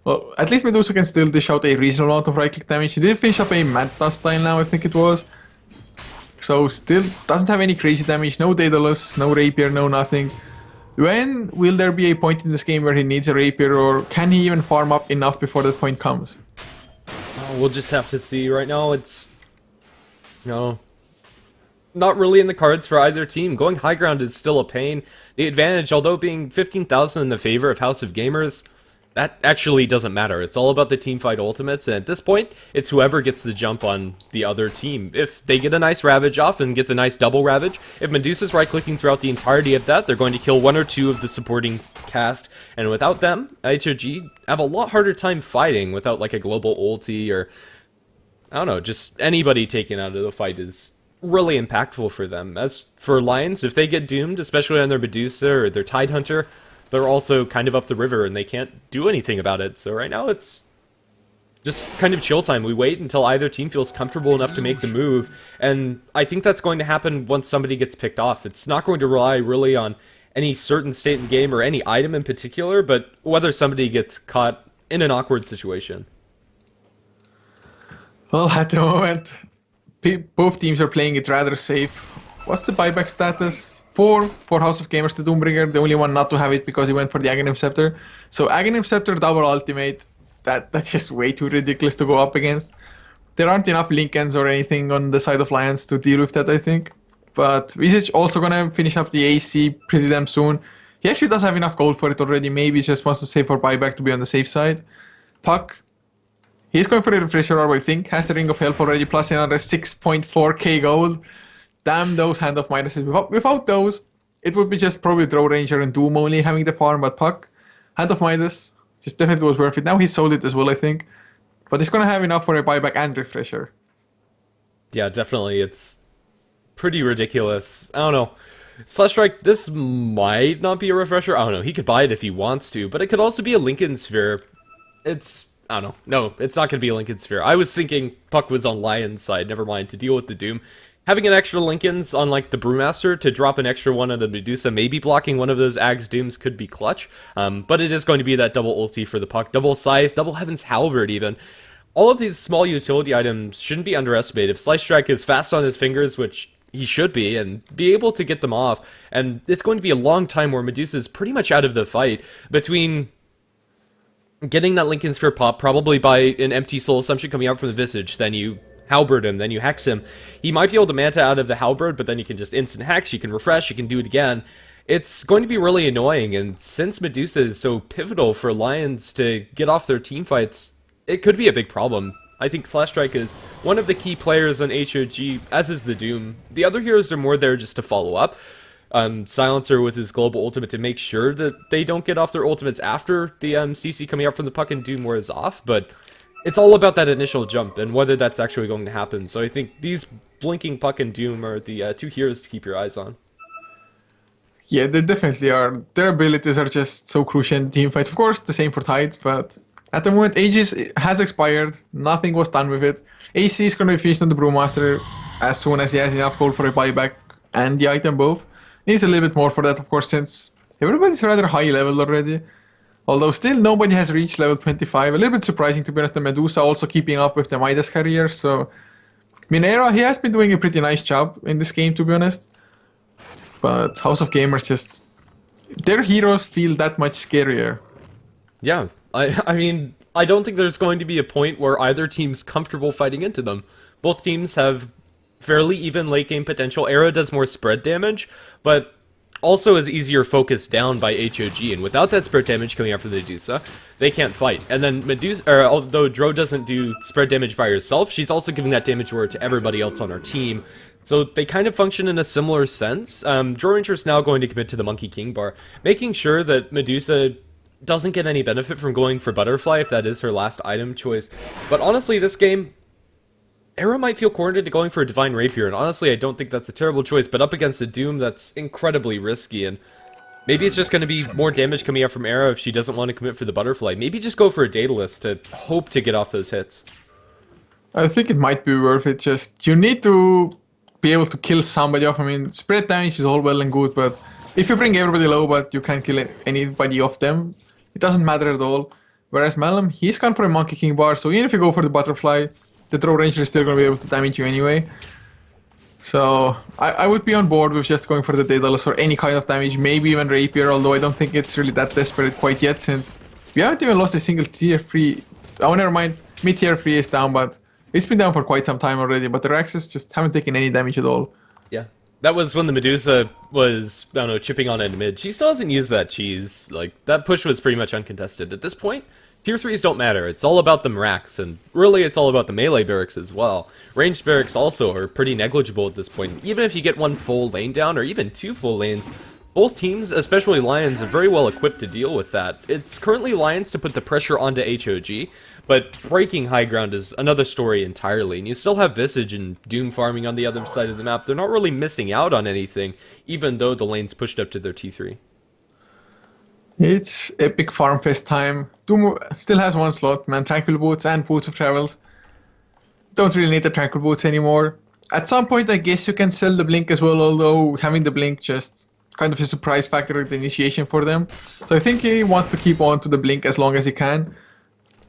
well, at least Medusa can still dish out a reasonable amount of right-click damage. He did finish up a Mad Dust style now, I think it was. So, still doesn't have any crazy damage, no Daedalus, no Rapier, no nothing. When will there be a point in this game where he needs a Rapier, or can he even farm up enough before that point comes? We'll just have to see. Right now, it's... No. Not really in the cards for either team. Going high ground is still a pain. The advantage, although being 15,000 in the favor of House of Gamers, that actually doesn't matter. It's all about the teamfight ultimates, and at this point, it's whoever gets the jump on the other team. If they get a nice Ravage off and get the nice double Ravage, if Medusa's right-clicking throughout the entirety of that, they're going to kill one or two of the supporting cast, and without them, HOG have a lot harder time fighting without like a global ulti or, I don't know, just anybody taken out of the fight is really impactful for them. As for Lions, if they get doomed, especially on their Medusa or their Tidehunter, they're also kind of up the river and they can't do anything about it. So right now it's just kind of chill time. We wait until either team feels comfortable enough to make the move, and I think that's going to happen once somebody gets picked off. It's not going to rely really on any certain state in the game or any item in particular, but whether somebody gets caught in an awkward situation. Well, at the moment, both teams are playing it rather safe. What's the buyback status? 4 for House of Gamers, the Doombringer, the only one not to have it because he went for the Aghanim Scepter. So Aghanim Scepter double ultimate, that's just way too ridiculous to go up against. There aren't enough Lincolns or anything on the side of Lions to deal with that, I think. But Visage also gonna finish up the AC pretty damn soon. He actually does have enough gold for it already, maybe just wants to save for buyback to be on the safe side. Puck, he's going for a Refresher Orb, I think, has the Ring of Help already, plus another 6.4k gold. Damn those Hand of Midases. Without those, it would be just probably Draw Ranger and Doom only having the farm, but Puck, Hand of Midas, just definitely was worth it. Now he sold it as well, I think. But he's gonna have enough for a buyback and refresher. Yeah, definitely. It's pretty ridiculous. I don't know. Slash Strike, this might not be a refresher. I don't know. He could buy it if he wants to, but it could also be a Lincoln Sphere. It's... I don't know. No, it's not going to be a Lincoln Sphere. I was thinking Puck was on Lion's side. Never mind. To deal with the Doom. Having an extra Lincolns on like the Brewmaster to drop an extra one on the Medusa, maybe blocking one of those Ag's Dooms could be clutch. But it is going to be that double ulti for the Puck. Double Scythe, double Heaven's Halberd even. All of these small utility items shouldn't be underestimated. If Slice Strike is fast on his fingers, which he should be, and be able to get them off, and it's going to be a long time where Medusa's pretty much out of the fight between getting that Lincoln Sphere pop, probably by an empty soul assumption coming out from the Visage, then you Halberd him, then you hex him. He might be able to Manta out of the Halberd, but then you can just instant hex, you can refresh, you can do it again. It's going to be really annoying, and since Medusa is so pivotal for Lions to get off their team fights, it could be a big problem. I think Slash Strike is one of the key players on HOG, as is the Doom. The other heroes are more there just to follow up. Silencer with his global ultimate to make sure that they don't get off their ultimates after the CC coming out from the Puck and Doom wears off, but it's all about that initial jump and whether that's actually going to happen. So I think these blinking Puck and Doom are the two heroes to keep your eyes on. Yeah, they definitely are. Their abilities are just so crucial in teamfights. Of course, the same for Tide, but at the moment, Aegis has expired. Nothing was done with it. AC is going to be finished on the Brewmaster as soon as he has enough gold for a buyback and the item both. Needs a little bit more for that, of course, since everybody's rather high level already. Although still nobody has reached level 25. A little bit surprising, to be honest, the Medusa also keeping up with the Midas career. So Minera, he has been doing a pretty nice job in this game, to be honest. But House of Gamers just... their heroes feel that much scarier. Yeah, I mean, I don't think there's going to be a point where either team's comfortable fighting into them. Both teams have fairly even late game potential. Era does more spread damage, but also is easier focused down by HOG, and without that spread damage coming out from the Medusa, they can't fight. And then Medusa, although Dro doesn't do spread damage by herself, she's also giving that damage word to everybody else on our team. So they kind of function in a similar sense. Dro Ranger's now going to commit to the Monkey King bar, making sure that Medusa doesn't get any benefit from going for Butterfly if that is her last item choice. But honestly, this game, Era might feel cornered into going for a Divine Rapier, and honestly, I don't think that's a terrible choice, but up against a Doom, that's incredibly risky, and maybe it's just going to be more damage coming out from Era if she doesn't want to commit for the Butterfly. Maybe just go for a Daedalus to hope to get off those hits. I think it might be worth it, just you need to be able to kill somebody off. I mean, spread damage is all well and good, but if you bring everybody low but you can't kill anybody off them, it doesn't matter at all. Whereas Malum, he's gone for a Monkey King bar, so even if you go for the Butterfly, the Dro Ranger is still going to be able to damage you anyway. So I would be on board with just going for the Daedalus or any kind of damage, maybe even Rapier, although I don't think it's really that desperate quite yet, since we haven't even lost a single tier 3. Oh, never mind, mid-tier 3 is down, but it's been down for quite some time already, but the Raxes just haven't taken any damage at all. Yeah. That was when the Medusa was, I don't know, chipping on end mid. She still hasn't used that cheese. Like, that push was pretty much uncontested. At this point, tier 3s don't matter. It's all about the racks, and really it's all about the melee barracks as well. Ranged barracks also are pretty negligible at this point. Even if you get one full lane down, or even two full lanes, both teams, especially Lions, are very well equipped to deal with that. It's currently Lions to put the pressure onto HOG, but breaking high ground is another story entirely, and you still have Visage and Doom farming on the other side of the map. They're not really missing out on anything, even though the lane's pushed up to their T3. It's epic farm fest time. Doom still has one slot, man. Tranquil Boots and Foods of Travels. Don't really need the Tranquil Boots anymore. At some point, I guess you can sell the Blink as well, although having the Blink just kind of a surprise factor at the initiation for them. So I think he wants to keep on to the Blink as long as he can.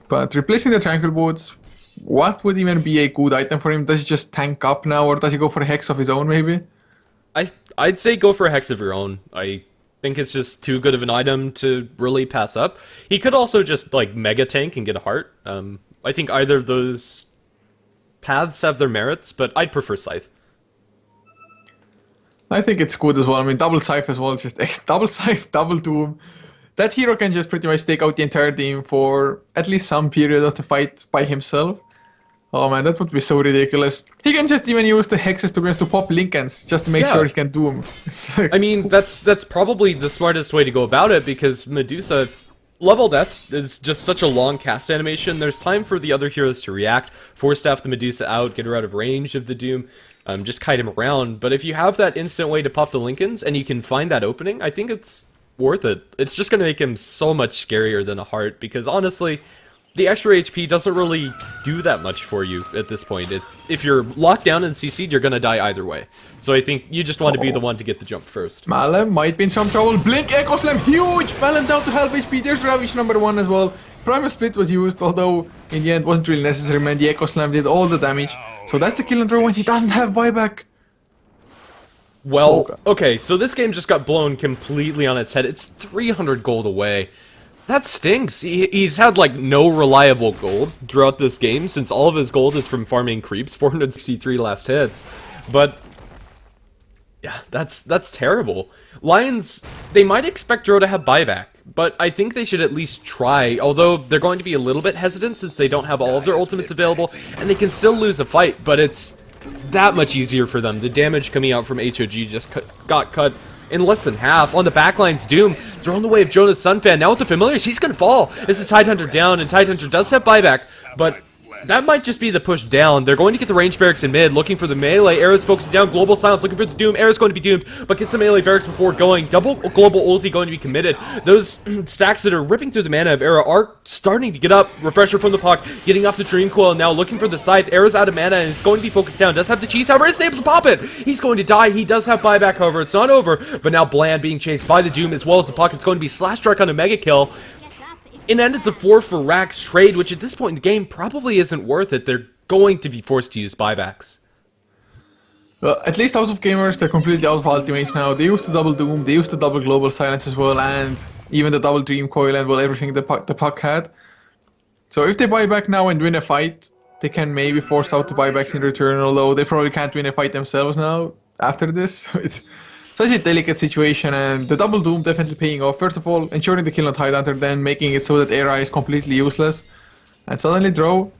But replacing the Tranquil Boots, what would even be a good item for him? Does he just tank up now, or does he go for a Hex of his own, maybe? I'd say go for a Hex of your own. I think it's just too good of an item to really pass up. He could also just, like, Mega Tank and get a heart. I think either of those paths have their merits, but I'd prefer Scythe. I think it's good as well. I mean, double Scythe as well, just double Scythe, double Doom. That hero can just pretty much take out the entire team for at least some period of the fight by himself. Oh man, that would be so ridiculous. He can just even use the Hexes to pop Lincolns just to make sure he can Doom. I mean, that's probably the smartest way to go about it, because Medusa, level death is just such a long cast animation. There's time for the other heroes to react, force staff the Medusa out, get her out of range of the Doom, just kite him around. But if you have that instant way to pop the Lincolns and you can find that opening, I think it's worth it. It's just going to make him so much scarier than a heart, because honestly, the extra HP doesn't really do that much for you at this point. If you're locked down and CC'd, you're going to die either way. So I think you just want to be the one to get the jump first. Malum might be in some trouble. Blink, Echo Slam, huge! Malum down to half HP. There's Ravish number 1 as well. Primal Split was used, although in the end wasn't really necessary, man. The Echo Slam did all the damage. So that's the kill and throw when he doesn't have buyback. Well, okay, so this game just got blown completely on its head. It's 300 gold away. That stinks. He's had, like, no reliable gold throughout this game, since all of his gold is from farming creeps, 463 last hits. But yeah, that's terrible. Lions, they might expect Dro to have buyback, but I think they should at least try, although they're going to be a little bit hesitant since they don't have all of their ultimates available, and they can still lose a fight, but it's that much easier for them. The damage coming out from HOG just got cut in less than half. On the backline's Doom, thrown the way of Jonas Sunfan. Now with the Familiars, he's gonna fall. This is Tidehunter down, and Tidehunter does have buyback, but that might just be the push down. They're going to get the range barracks in mid, looking for the melee. Era's focusing down. Global Silence looking for the Doom. Era's going to be doomed, but gets the melee barracks before going. Double global ulti going to be committed. Those stacks that are ripping through the mana of Era are starting to get up. Refresher from the puck, getting off the Dream Coil now, looking for the Scythe. Era's out of mana and is going to be focused down. Does have the cheese, however, isn't able to pop it. He's going to die. He does have buyback, however, it's not over. But now Bland being chased by the Doom as well as the puck. It's going to be Slash Strike on a Mega Kill. In the end, it's a 4 for Rax trade, which at this point in the game probably isn't worth it. They're going to be forced to use buybacks. Well, at least House of Gamers, they're completely out of ultimates now. They used the double Doom, they used the double Global Silence as well, and even the double Dream Coil and well, everything the puck had. So if they buy back now and win a fight, they can maybe force out the buybacks in return, although they probably can't win a fight themselves now after this. It's such a delicate situation, and the double Doom definitely paying off. First of all, ensuring the kill on Tidehunter, then making it so that Era is completely useless. And suddenly Drow,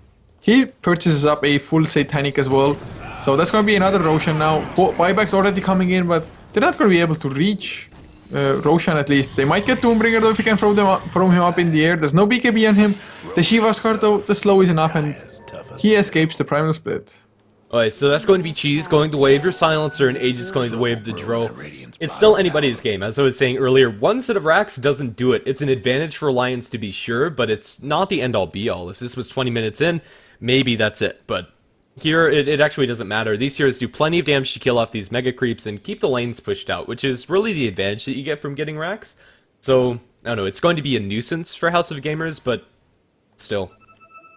he purchases up a full Satanic as well. So that's going to be another Roshan now. Buybacks already coming in, but they're not going to be able to reach Roshan at least. They might get Doombringer though if you can throw him up in the air. There's no BKB on him. The Shiva's card though, the slow is enough, and he escapes the Primal Split. Alright, so that's going to be Cheese going the way of your Silencer and Aegis going the way of the Drow. It's still anybody's game. As I was saying earlier, one set of racks doesn't do it. It's an advantage for Alliance to be sure, but it's not the end-all be-all. If this was 20 minutes in, maybe that's it. But here, it actually doesn't matter. These heroes do plenty of damage to kill off these mega creeps and keep the lanes pushed out, which is really the advantage that you get from getting racks. So, I don't know, it's going to be a nuisance for House of Gamers, but still,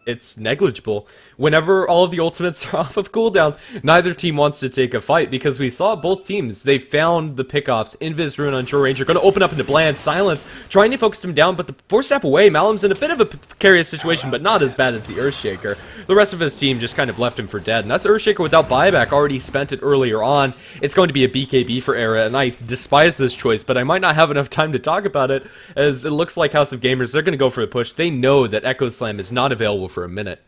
it's negligible. Whenever all of the ultimates are off of cooldown, neither team wants to take a fight, because we saw both teams, they found the pickoffs. Invis Rune on Joe Ranger, going to open up into Bland, Silence, trying to focus him down, but the 4-step away, Malum's in a bit of a precarious situation, but not as bad as the Earthshaker. The rest of his team just kind of left him for dead, and that's Earthshaker without buyback, already spent it earlier on. It's going to be a BKB for Era, and I despise this choice, but I might not have enough time to talk about it, as it looks like House of Gamers, they're going to go for a push. They know that Echo Slam is not available for a minute.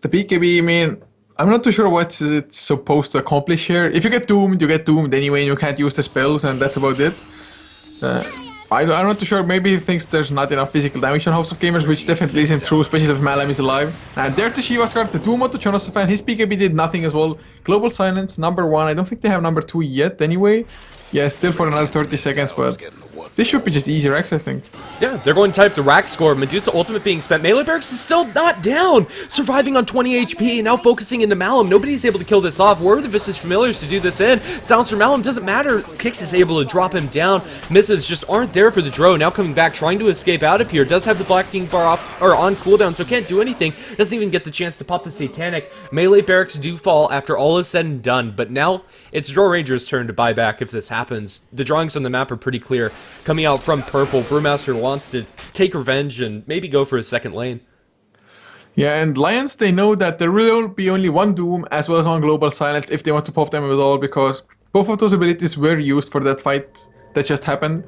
The BKB, I mean, I'm not too sure what it's supposed to accomplish here. If you get doomed, you get doomed anyway, and you can't use the spells, and that's about it. I'm not too sure. Maybe he thinks there's not enough physical damage on House of Gamers, which definitely isn't true, especially if Malam is alive. And there's the Shiva's card, the Doom to Chonosophan. His BKB did nothing as well. Global Silence, number 1. I don't think they have number 2 yet anyway. Yeah, still for another 30 seconds, but this should be just easy racks, I think. Yeah, they're going to type the rack score. Medusa ultimate being spent. Melee Barracks is still not down. Surviving on 20 HP, now focusing into Malum. Nobody's able to kill this off. Where are the Visage Familiars to do this in? Silence for Malum doesn't matter. Kix is able to drop him down. Misses just aren't there for the Drow. Now coming back, trying to escape out of here. Does have the Black King bar off, or on cooldown, so can't do anything. Doesn't even get the chance to pop the Satanic. Melee Barracks do fall after all is said and done, but now it's Drow Ranger's turn to buy back if this happens. The drawings on the map are pretty clear. Coming out from purple, Brewmaster wants to take revenge and maybe go for a second lane. Yeah, and Lions, they know that there will be only one Doom as well as one Global Silence if they want to pop them at all, because both of those abilities were used for that fight that just happened.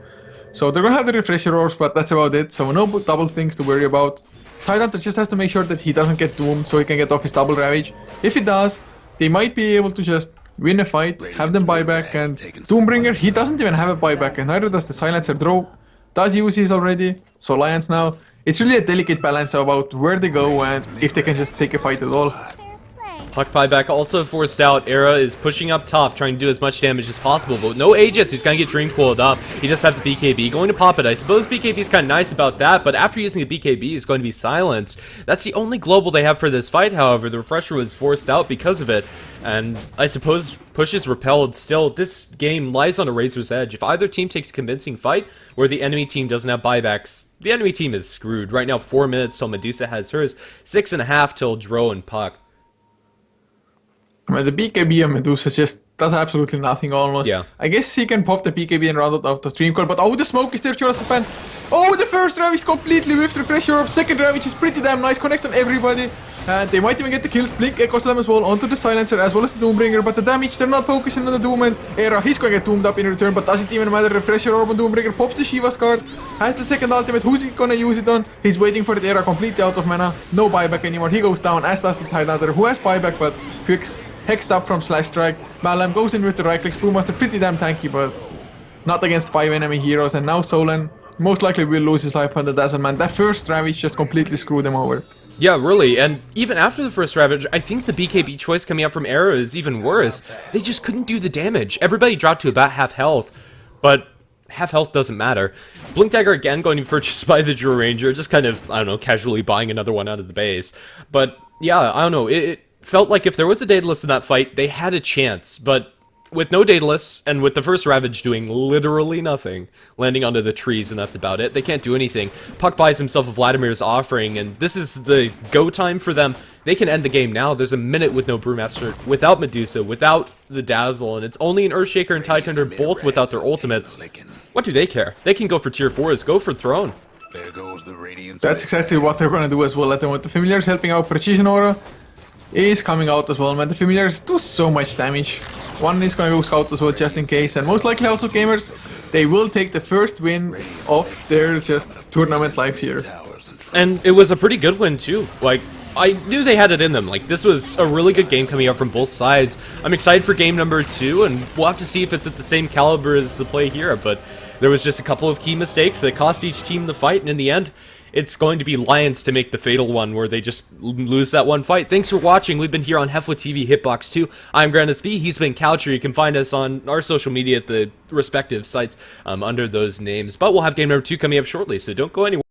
So they're gonna have the Refresher Orbs, but that's about it. So no double things to worry about. Tidehunter just has to make sure that he doesn't get doomed so he can get off his double Ravage. If he does, they might be able to just win a fight, have them buyback, and Doombringer, he doesn't even have a buyback, and neither does the Silencer. Drow does use his already, so Lions now, it's really a delicate balance about where they go and if they can just take a fight at all. Puck buyback also forced out. Era is pushing up top, trying to do as much damage as possible, but with no Aegis, he's going to get Dream Coiled up. He does have the BKB, going to pop it. I suppose BKB is kind of nice about that, but after using the BKB, he's going to be silenced. That's the only global they have for this fight, however. The Refresher was forced out because of it, and I suppose push is repelled. Still, this game lies on a razor's edge. If either team takes a convincing fight, where the enemy team doesn't have buybacks, the enemy team is screwed. Right now, 4 minutes till Medusa has hers, 6.5 till Drow and Puck. I mean, the BKB on Medusa just does absolutely nothing almost. Yeah. I guess he can pop the BKB and round it out the Dream Coil, but oh, the smoke is there, Chonosophan. Oh, the first Ravage completely whiffs Refresher Orb. Second Ravage is pretty damn nice, connects on everybody. And they might even get the kills. Blink Echo Slam as well onto the Silencer as well as the Doombringer, but the damage, they're not focusing on the Doom, and Era, he's going to get doomed up in return, but doesn't even matter. Refresher Orb on Doombringer, pops the Shiva's card, has the second ultimate. Who's he going to use it on? He's waiting for the Era, completely out of mana, no buyback anymore. He goes down, as does the Tidehunter, who has buyback, but Quicks hexed up from Slash Strike. Malam goes in with the right clicks. Brewmaster pretty damn tanky, but not against 5 enemy heroes. And now Solan most likely will lose his life on the Dazzle Man. That first Ravage just completely screwed him over. Yeah, really, and even after the first Ravage, I think the BKB choice coming out from Era is even worse. They just couldn't do the damage. Everybody dropped to about half health, but half health doesn't matter. Blink Dagger again going to be purchased by the Drill Ranger, just kind of, I don't know, casually buying another one out of the base. But yeah, I don't know, it felt like if there was a Daedalus in that fight, they had a chance, but with no Daedalus, and with the first Ravage doing literally nothing, landing onto the trees, and that's about it, they can't do anything. Puck buys himself a Vladimir's Offering, and this is the go time for them. They can end the game now. There's a minute with no Brewmaster, without Medusa, without the Dazzle, and it's only an Earthshaker and Tidetender both without their ultimates. What do they care? They can go for tier 4s, go for Throne. There goes the Radiant. That's exactly what they're gonna do as well. Let them with the Familiars helping out. Precision Aura is coming out as well, man. The Familiars do so much damage. One is gonna go scout as well just in case, and most likely also gamers, they will take the first win of their just tournament life here. And it was a pretty good win too. Like, I knew they had it in them. Like, this was a really good game coming out from both sides. I'm excited for game number 2, and we'll have to see if it's at the same caliber as the play here, but there was just a couple of key mistakes that cost each team the fight, and in the end, it's going to be Lions to make the fatal one where they just lose that one fight. Thanks for watching. We've been here on HeflaTV Hitbox 2. I'm Grandis V. He's been Coucher. You can find us on our social media at the respective sites under those names. But we'll have game number 2 coming up shortly, so don't go anywhere.